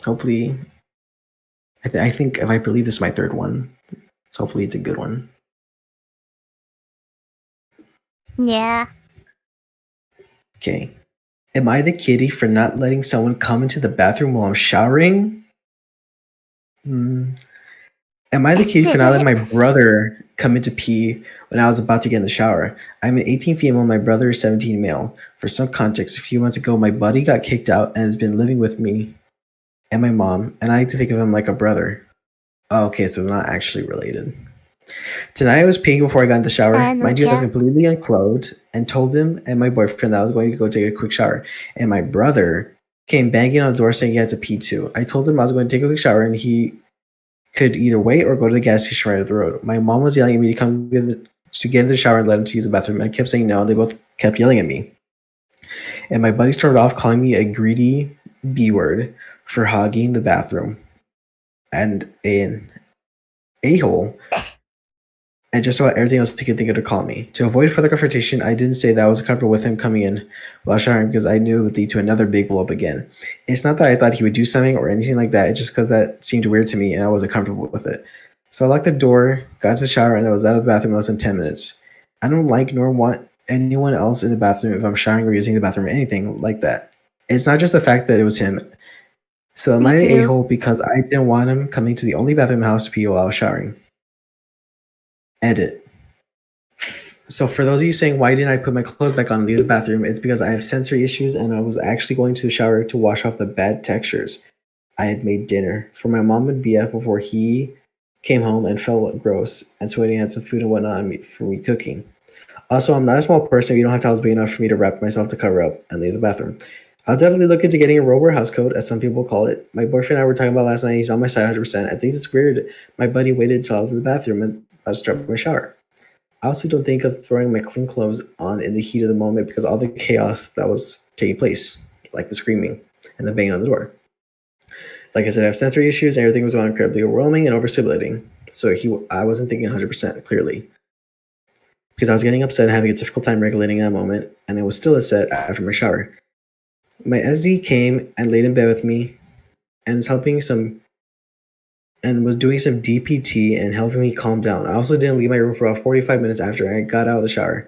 Hopefully, I think if I believe this is my third one, so hopefully it's a good one. Yeah. Okay. Am I the kitty for not letting someone come into the bathroom while I'm showering? Hmm. Am I the kitty for not letting my brother come in to pee when I was about to get in the shower? I'm an 18 female, my brother is 17 male. For some context, a few months ago, my buddy got kicked out and has been living with me and my mom, and I like to think of him like a brother. Oh, okay, so they're not actually related. Tonight I was peeing before I got in the shower. And Mind you, I was yeah. completely unclothed and told him and my boyfriend that I was going to go take a quick shower. And my brother came banging on the door saying he had to pee too. I told him I was going to take a quick shower and he could either wait or go to the gas station right up the road. My mom was yelling at me to get in the shower and let him to use the bathroom. I kept saying no, and they both kept yelling at me. And my buddy started off calling me a greedy B word for hogging the bathroom and an a hole and just about everything else he could think of to call me. To avoid further confrontation, I didn't say that I was comfortable with him coming in while showering because I knew it would lead to another big blow up again. It's not that I thought he would do something or anything like that, it's just because that seemed weird to me and I wasn't comfortable with it. So I locked the door, got into the shower, and I was out of the bathroom in less than 10 minutes. I don't like nor want anyone else in the bathroom if I'm showering or using the bathroom or anything like that. It's not just the fact that it was him. So am Me I the a too. hole because I didn't want him coming to the only bathroom in the house to pee while I was showering? Edit. So for those of you saying why didn't I put my clothes back on and leave the bathroom, it's because I have sensory issues and I was actually going to the shower to wash off the bad textures. I had made dinner for my mom and BF before he came home and felt gross and sweaty and had some food and whatnot on me for me cooking. Also, I'm not a small person. You don't have towels big enough for me to wrap myself to cover up and leave the bathroom. I'll definitely look into getting a robe or house coat, as some people call it. My boyfriend and I were talking about last night. He's on my side 100%. I think it's weird. My buddy waited until I was in the bathroom and I was start my shower. I also don't think of throwing my clean clothes on in the heat of the moment because all the chaos that was taking place, like the screaming and the banging on the door. Like I said, I have sensory issues and everything was going incredibly overwhelming and overstimulating. So I wasn't thinking 100% clearly because I was getting upset and having a difficult time regulating that moment, and I was still upset after my shower. My SD came and laid in bed with me and was doing some DPT and helping me calm down. I also didn't leave my room for about 45 minutes after I got out of the shower.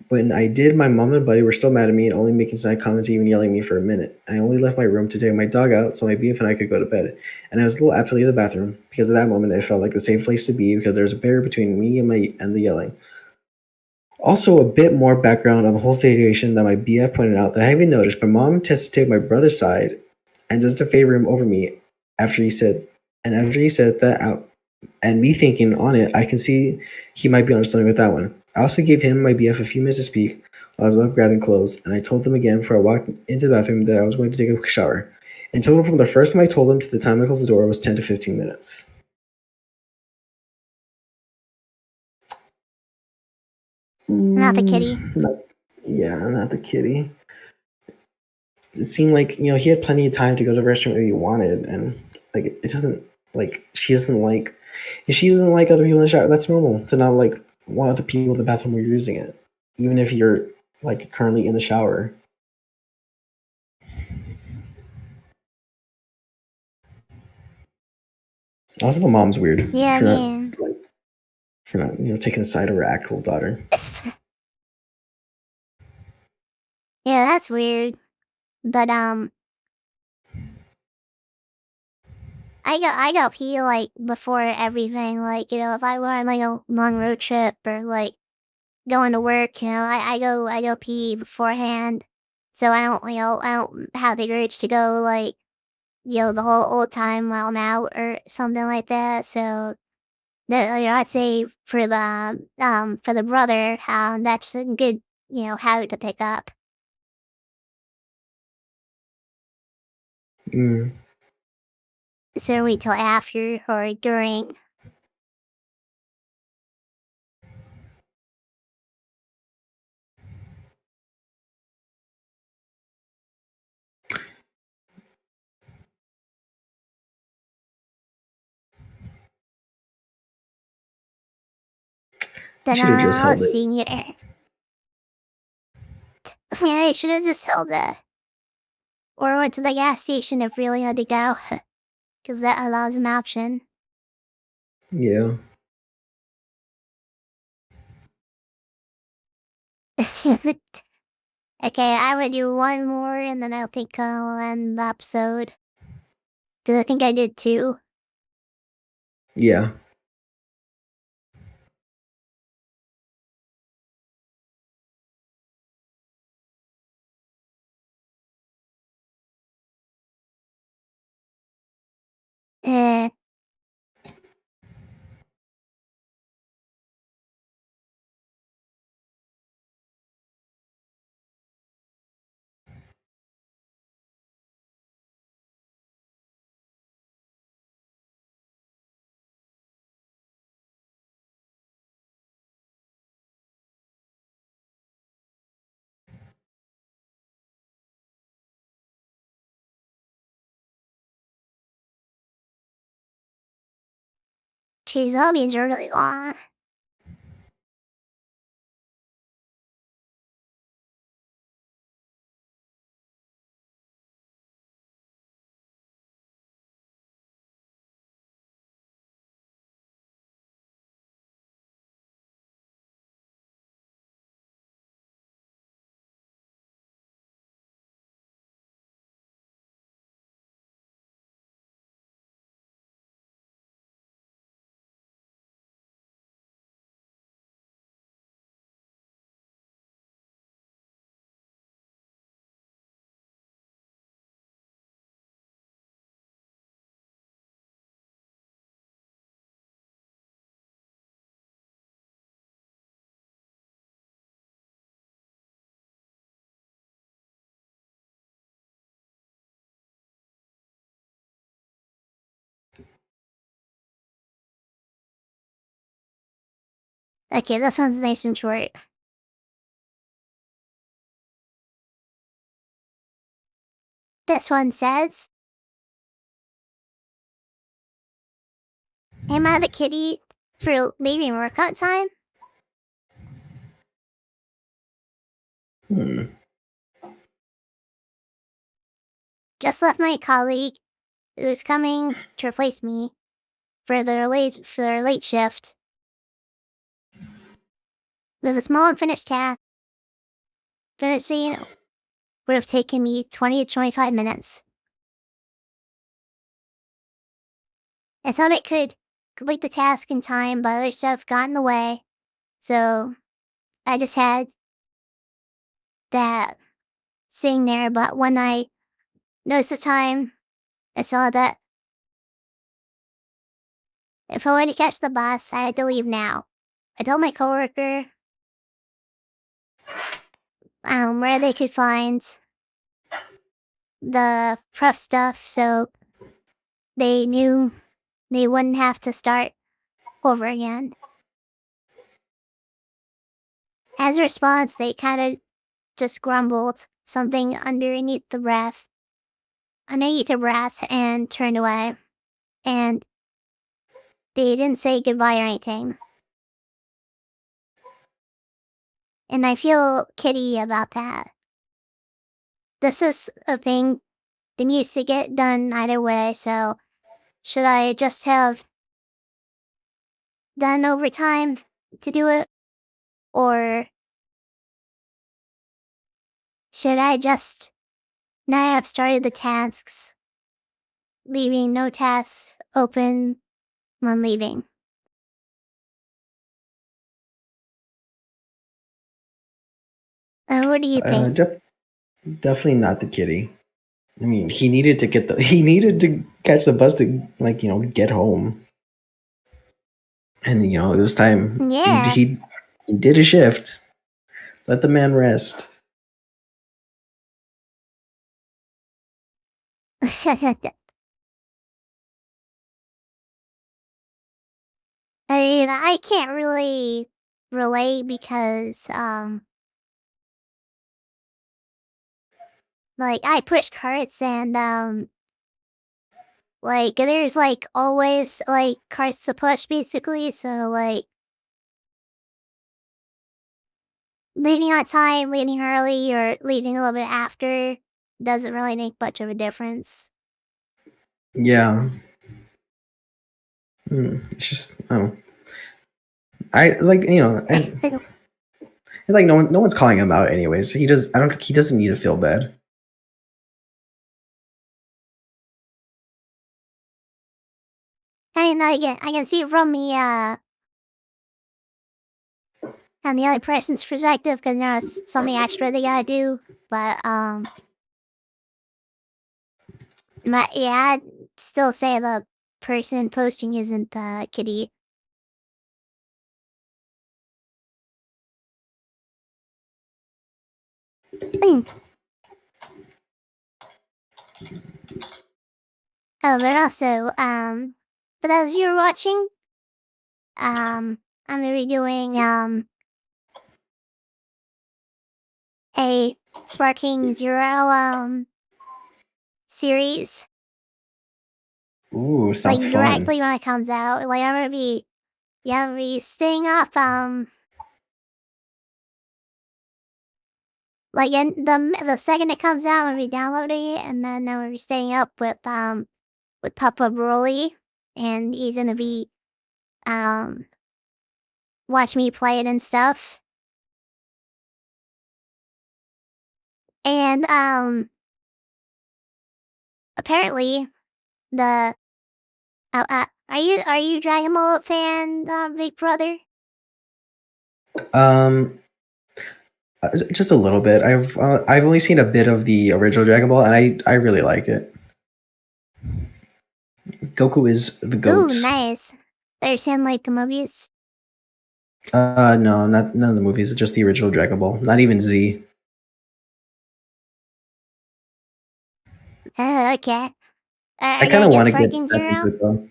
When I did, my mom and buddy were still mad at me and only making snide comments, even yelling at me for a minute. I only left my room to take my dog out so my BF and I could go to bed. And I was a little apt to leave the bathroom because at that moment it felt like the safe place to be because there was a barrier between me and the yelling. Also, a bit more background on the whole situation that my BF pointed out that I haven't noticed. My mom tends to take my brother's side and does to favor him over me after he said that out and me thinking on it, I can see he might be on something with that one. I also gave him and my BF a few minutes to speak while I was up grabbing clothes, and I told them again before I walked into the bathroom that I was going to take a quick shower. In total, from the first time I told him to the time I closed the door was 10 to 15 minutes. Not the kitty. Not the kitty. It seemed like he had plenty of time to go to the restaurant if he wanted, and like it doesn't like she doesn't like if she doesn't like other people in the shower. That's normal to not like want other people in the bathroom where you're using it, even if you're like currently in the shower. Also, the mom's weird. Yeah, I For not mean, like for not taking the side of her actual daughter. yeah, that's weird. But I go pee like before everything. Like if I were on like a long road trip or like going to work, I go pee beforehand, so I don't have the urge to go like the whole time while I'm out or something like that. So I'd say for the brother, that's a good habit to pick up. Mm. So wait till after or during. You Then should have just held let's it. see here. Yeah, I should have just held it. Or went to the gas station if really had to go. Because that allows an option. Yeah. Okay, I would do one more and then I'll think I'll end the episode. Because I think I did two. Yeah. Eh, Geez, zombies are really long. Okay, that sounds nice and short. This one says, am I the kitty for leaving workout time? Hmm. Just left my colleague who's coming to replace me for their late shift with a small unfinished task. Finishing would have taken me 20 to 25 minutes. I thought I could complete the task in time, but other stuff got in the way, so I just had that sitting there. But when I noticed the time, I saw that if I wanted to catch the bus, I had to leave now. I told my coworker where they could find the prep stuff so they knew they wouldn't have to start over again. As a response, they kind of just grumbled something underneath their breath, and turned away. And they didn't say goodbye or anything. And I feel kitty about that. This is a thing that needs to get done either way, so should I just have done overtime to do it? Or should I just not have started the tasks, leaving no tasks open when leaving? What do you think? Definitely not the kitty. I mean, he needed to he needed to catch the bus to get home, and it was time. Yeah. He did a shift. Let the man rest. I mean, I can't really relate because, like, I push carts and, like, there's, like, always, like, carts to push, basically, so, like, leaving on time, leaving early, or leaving a little bit after doesn't really make much of a difference. Yeah. It's just I like like no one's calling him out anyways. He does. I don't think he doesn't need to feel bad. I mean, I can see it from the, on the other person's perspective, because there's something extra they gotta do, but, but yeah, I'd still say the person posting isn't the kitty. Mm. Oh, but also, for those you were watching, I'm gonna be doing, a Sparking Zero, series, Ooh, like, sounds fun. directly when it comes out. Like, I'm gonna be staying up, like, in the second it comes out, I'm gonna be downloading it, and then I'm gonna be staying up with Papa Broly, and he's gonna be, um, watch me play it and stuff. And, apparently, the are you Dragon Ball fan, Big Brother? Um, just a little bit. I've only seen a bit of the original Dragon Ball, and I really like it. Goku is the Ooh, goat. nice. They're saying like the movies. No, not none of the movies. Just the original Dragon Ball. Not even Z. Oh, okay. I Are you kind gonna of get want to get Sparking back into Zero? it though.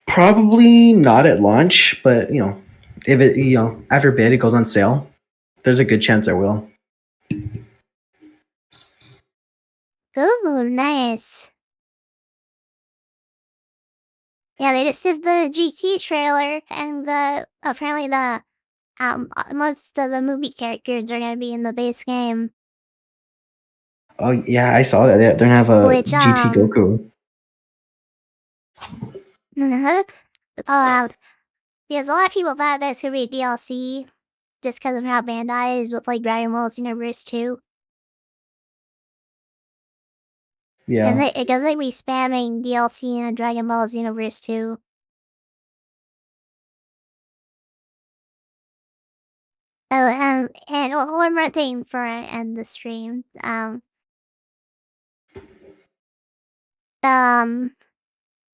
Probably not at launch, but if it after a bit it goes on sale, there's a good chance I will. Ooh, nice. Yeah, they just did the GT trailer, and the apparently the most of the movie characters are gonna be in the base game, Oh yeah, I saw that. They're gonna have a which GT Goku. allowed, because a lot of people thought that's gonna be DLC just because of how Bandai is with like Dragon Ball Xenoverse 2. And Yeah. because they be spamming DLC in Dragon Ball Xenoverse 2. Oh, and one more thing for end the stream. Um,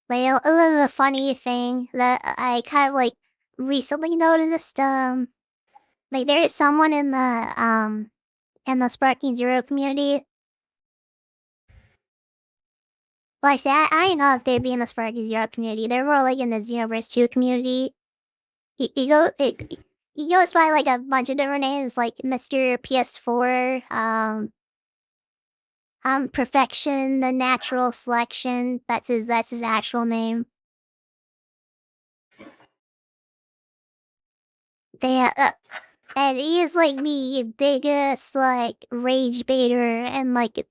like a little funny thing that I kind of like recently noticed. Like there is someone in the Sparking Zero community Like I said, I don't know if they'd be in the Sparky Zero community. They're more like in the Xenoverse 2 community. He goes by like a bunch of different names, like Mr. PS4, Perfection, the Natural Selection. That's his actual name. They and he is like the biggest like rage baiter and like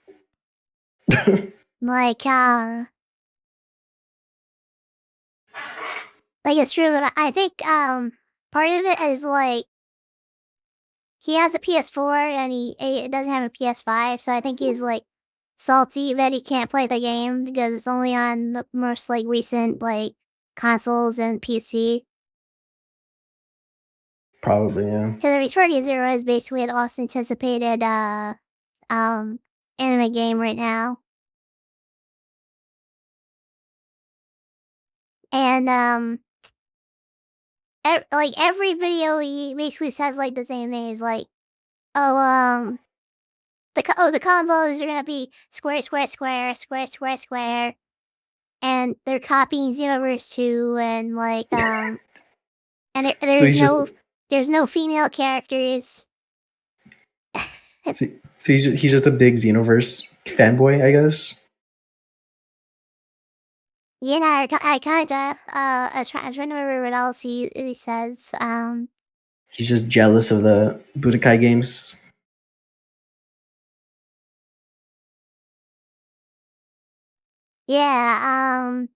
it's true, but I think part of it is like he has a PS4 and he doesn't have a PS5, so I think he's like salty that he can't play the game because it's only on the most like recent like consoles and PC. Probably, yeah. Because Return Zero is basically the most anticipated anime game right now. And like every video he basically says like the same thing. He's like, oh the combos are gonna be square square square square square square, and they're copying Xenoverse 2 and like and So there's no female characters. he's just a big Xenoverse fanboy, I guess. You know, I kinda I'm trying to remember what else he says. He's just jealous of the Budokai games. Yeah,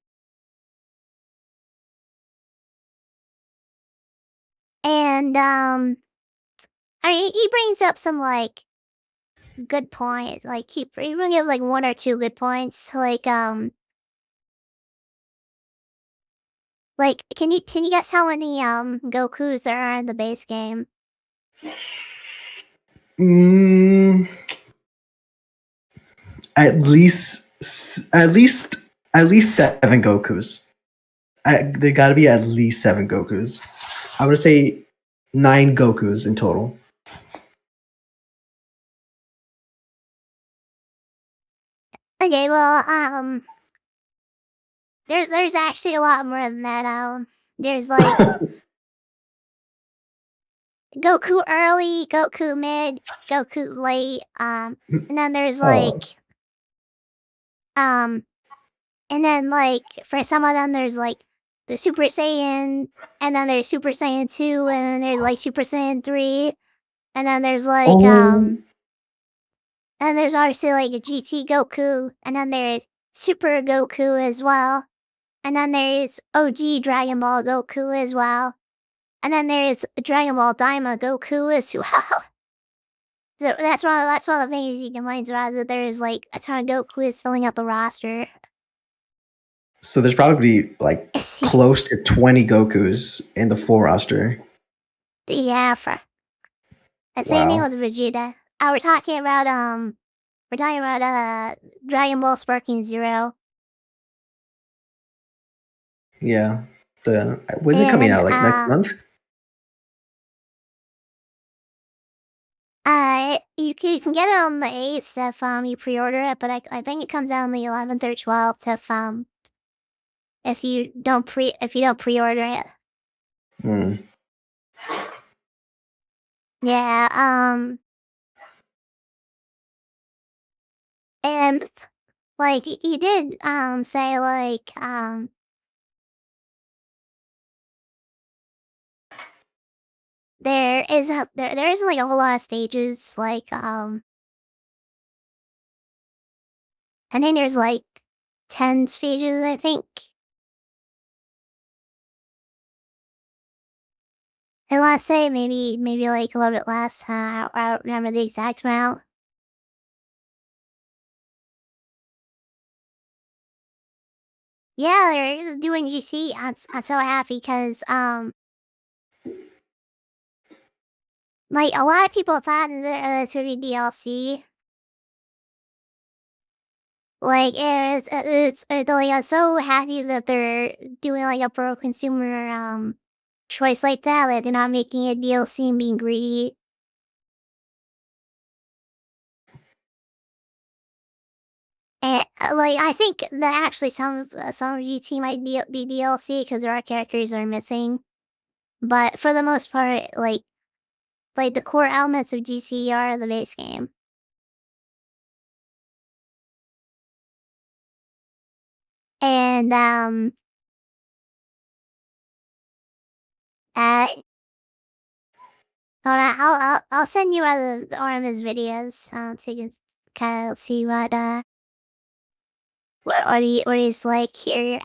and I mean he brings up some like good points. Like he brings up like one or two good points. Like can you guess how many Gokus there are in the base game? Mm, at least at least at least 7 Gokus. There got to be at least 7 Gokus. I would say 9 Gokus in total. Okay, well, there's actually a lot more than that. There's like Goku early, Goku mid, Goku late, and then there's Oh. and then like for some of them there's like the Super Saiyan, and then there's Super Saiyan 2, and then there's like Super Saiyan 3, and then there's like Oh. and there's obviously like a GT Goku, and then there's Super Goku as well. And then there's OG Dragon Ball Goku as well. And then there's Dragon Ball Daima Goku as well. So that's one of the things he complains about, that there's like a ton of Gokus filling up the roster. So there's probably like close to 20 Gokus in the full roster. Yeah, that's same thing with Vegeta. We're talking about Dragon Ball Sparking Zero. Yeah. When's it coming out? Like next month? You can get it on the 8th if you pre-order it, but I think it comes out on the 11th or 12th if you don't pre-order it. Yeah, and like you did say like there isn't like a whole lot of stages, like I think there's like 10 stages, I think. I want to say maybe like a little bit less. I don't remember the exact amount. Yeah, they're doing GC. I'm so happy because like a lot of people thought that it's gonna be DLC. Like it's like I'm so happy that they're doing like a pro consumer choice like that. Like they're not making a DLC and being greedy. And Like, I think that actually some of GT might be DLC because there are characters that are missing. But for the most part, like the core elements of GT are the base game. And uh, hold on, I'll send you the Arma's videos, so you can kind of see what he's like here.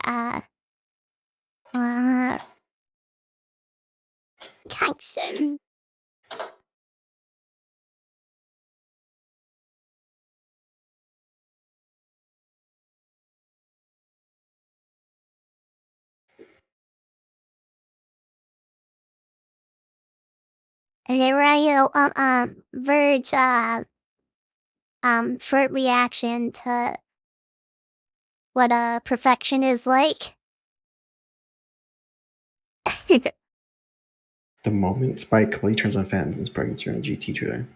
Kingston. Okay, we're at Verge short reaction to what perfection is like. The moment Spike completely turns on fans and Spark gets in a GT trailer.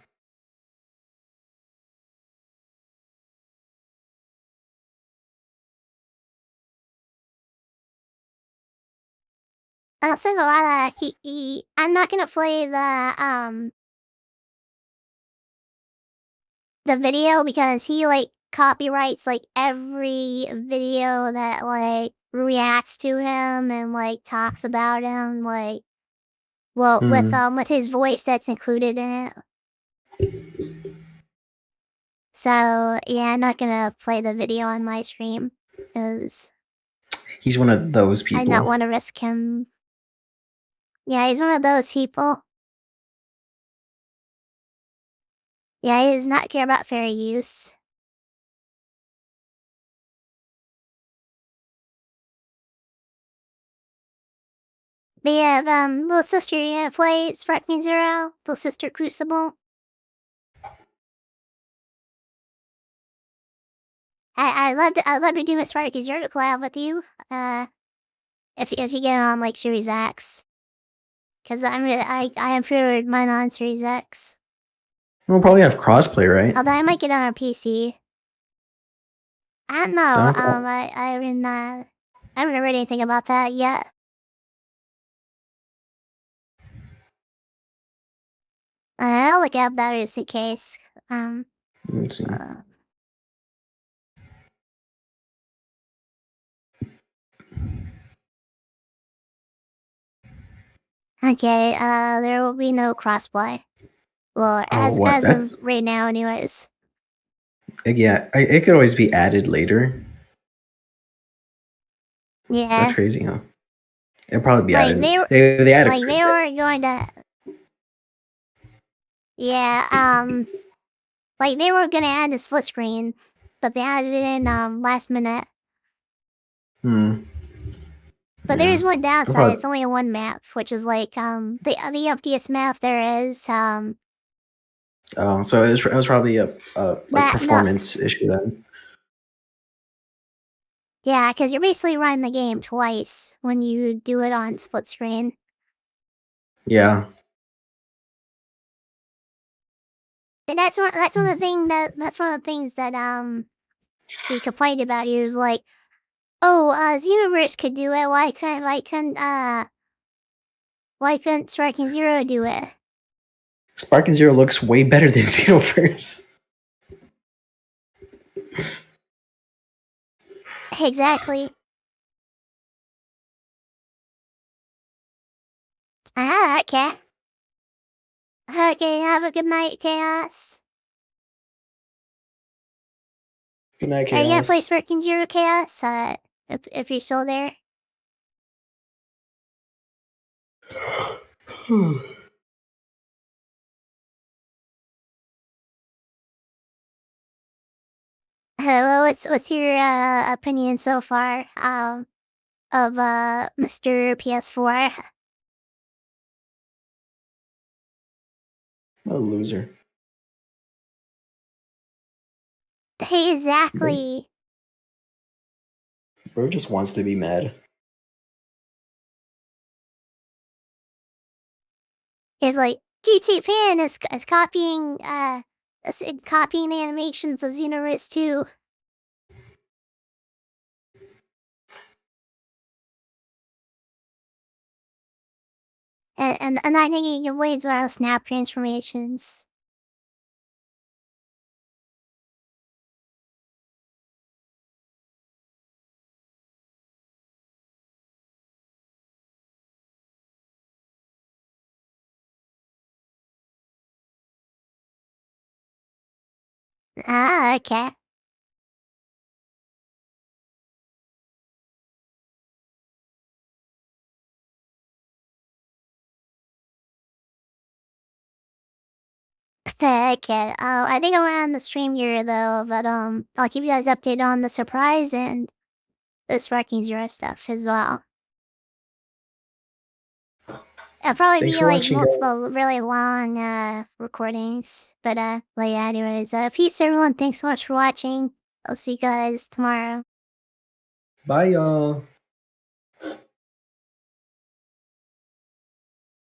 Also, a lot of I'm not gonna play the video because he like copyrights like every video that like reacts to him and like talks about him, like with his voice that's included in it. So yeah, I'm not gonna play the video on my stream because He's one of those people. I don't want to risk him. Yeah, he's one of those people. Yeah, he does not care about fair use. But yeah, little sister, you gonna play Sparking Zero? Little sister Crucible? I'd love to do a Sparking Zero collab with you. If you get on like Series X. Cause I am pre-ordered mine on Series X. We'll probably have crossplay, right? Although I might get on a PC. I don't know. I haven't read anything about that yet. I'll look up that just in case. Let's see. Okay, there will be no crossplay. Well, as of right now, anyways. Yeah, it could always be added later. Yeah. That's crazy, huh? It'll probably be like added. They added. Like they were going to. Yeah. Like they were gonna add the split screen, but they added it in last minute. But there is one downside. It's only a one map, which is like the emptiest map there is. Oh, so it was probably a like performance issue then. Yeah, because you're basically running the game twice when you do it on split screen. Yeah. And that's one of the things that he complained about. He was like, "Oh, Xenoverse could do it. Why couldn't Sparking Zero do it?" Sparking Zero looks way better than Xenoverse. Exactly. Okay. Okay, have a good night, Chaos. Good night, Chaos. Are you gonna play Sparking Zero, Chaos? If you're still there. Hello, what's your opinion so far of Mr. PS4? What a loser. Exactly. Bro just wants to be mad. He's like, GT fan is copying copying the animations of Xenoverse 2. And I think it avoids a lot of snap transformations. Ah, okay. Okay. I think I'm gonna end the stream here though, but I'll keep you guys updated on the surprise and the Sparking Zero stuff as well. It'll probably Thanks be for like watching, guys. multiple really long recordings. But yeah, anyways, peace everyone, thanks so much for watching. I'll see you guys tomorrow. Bye, y'all.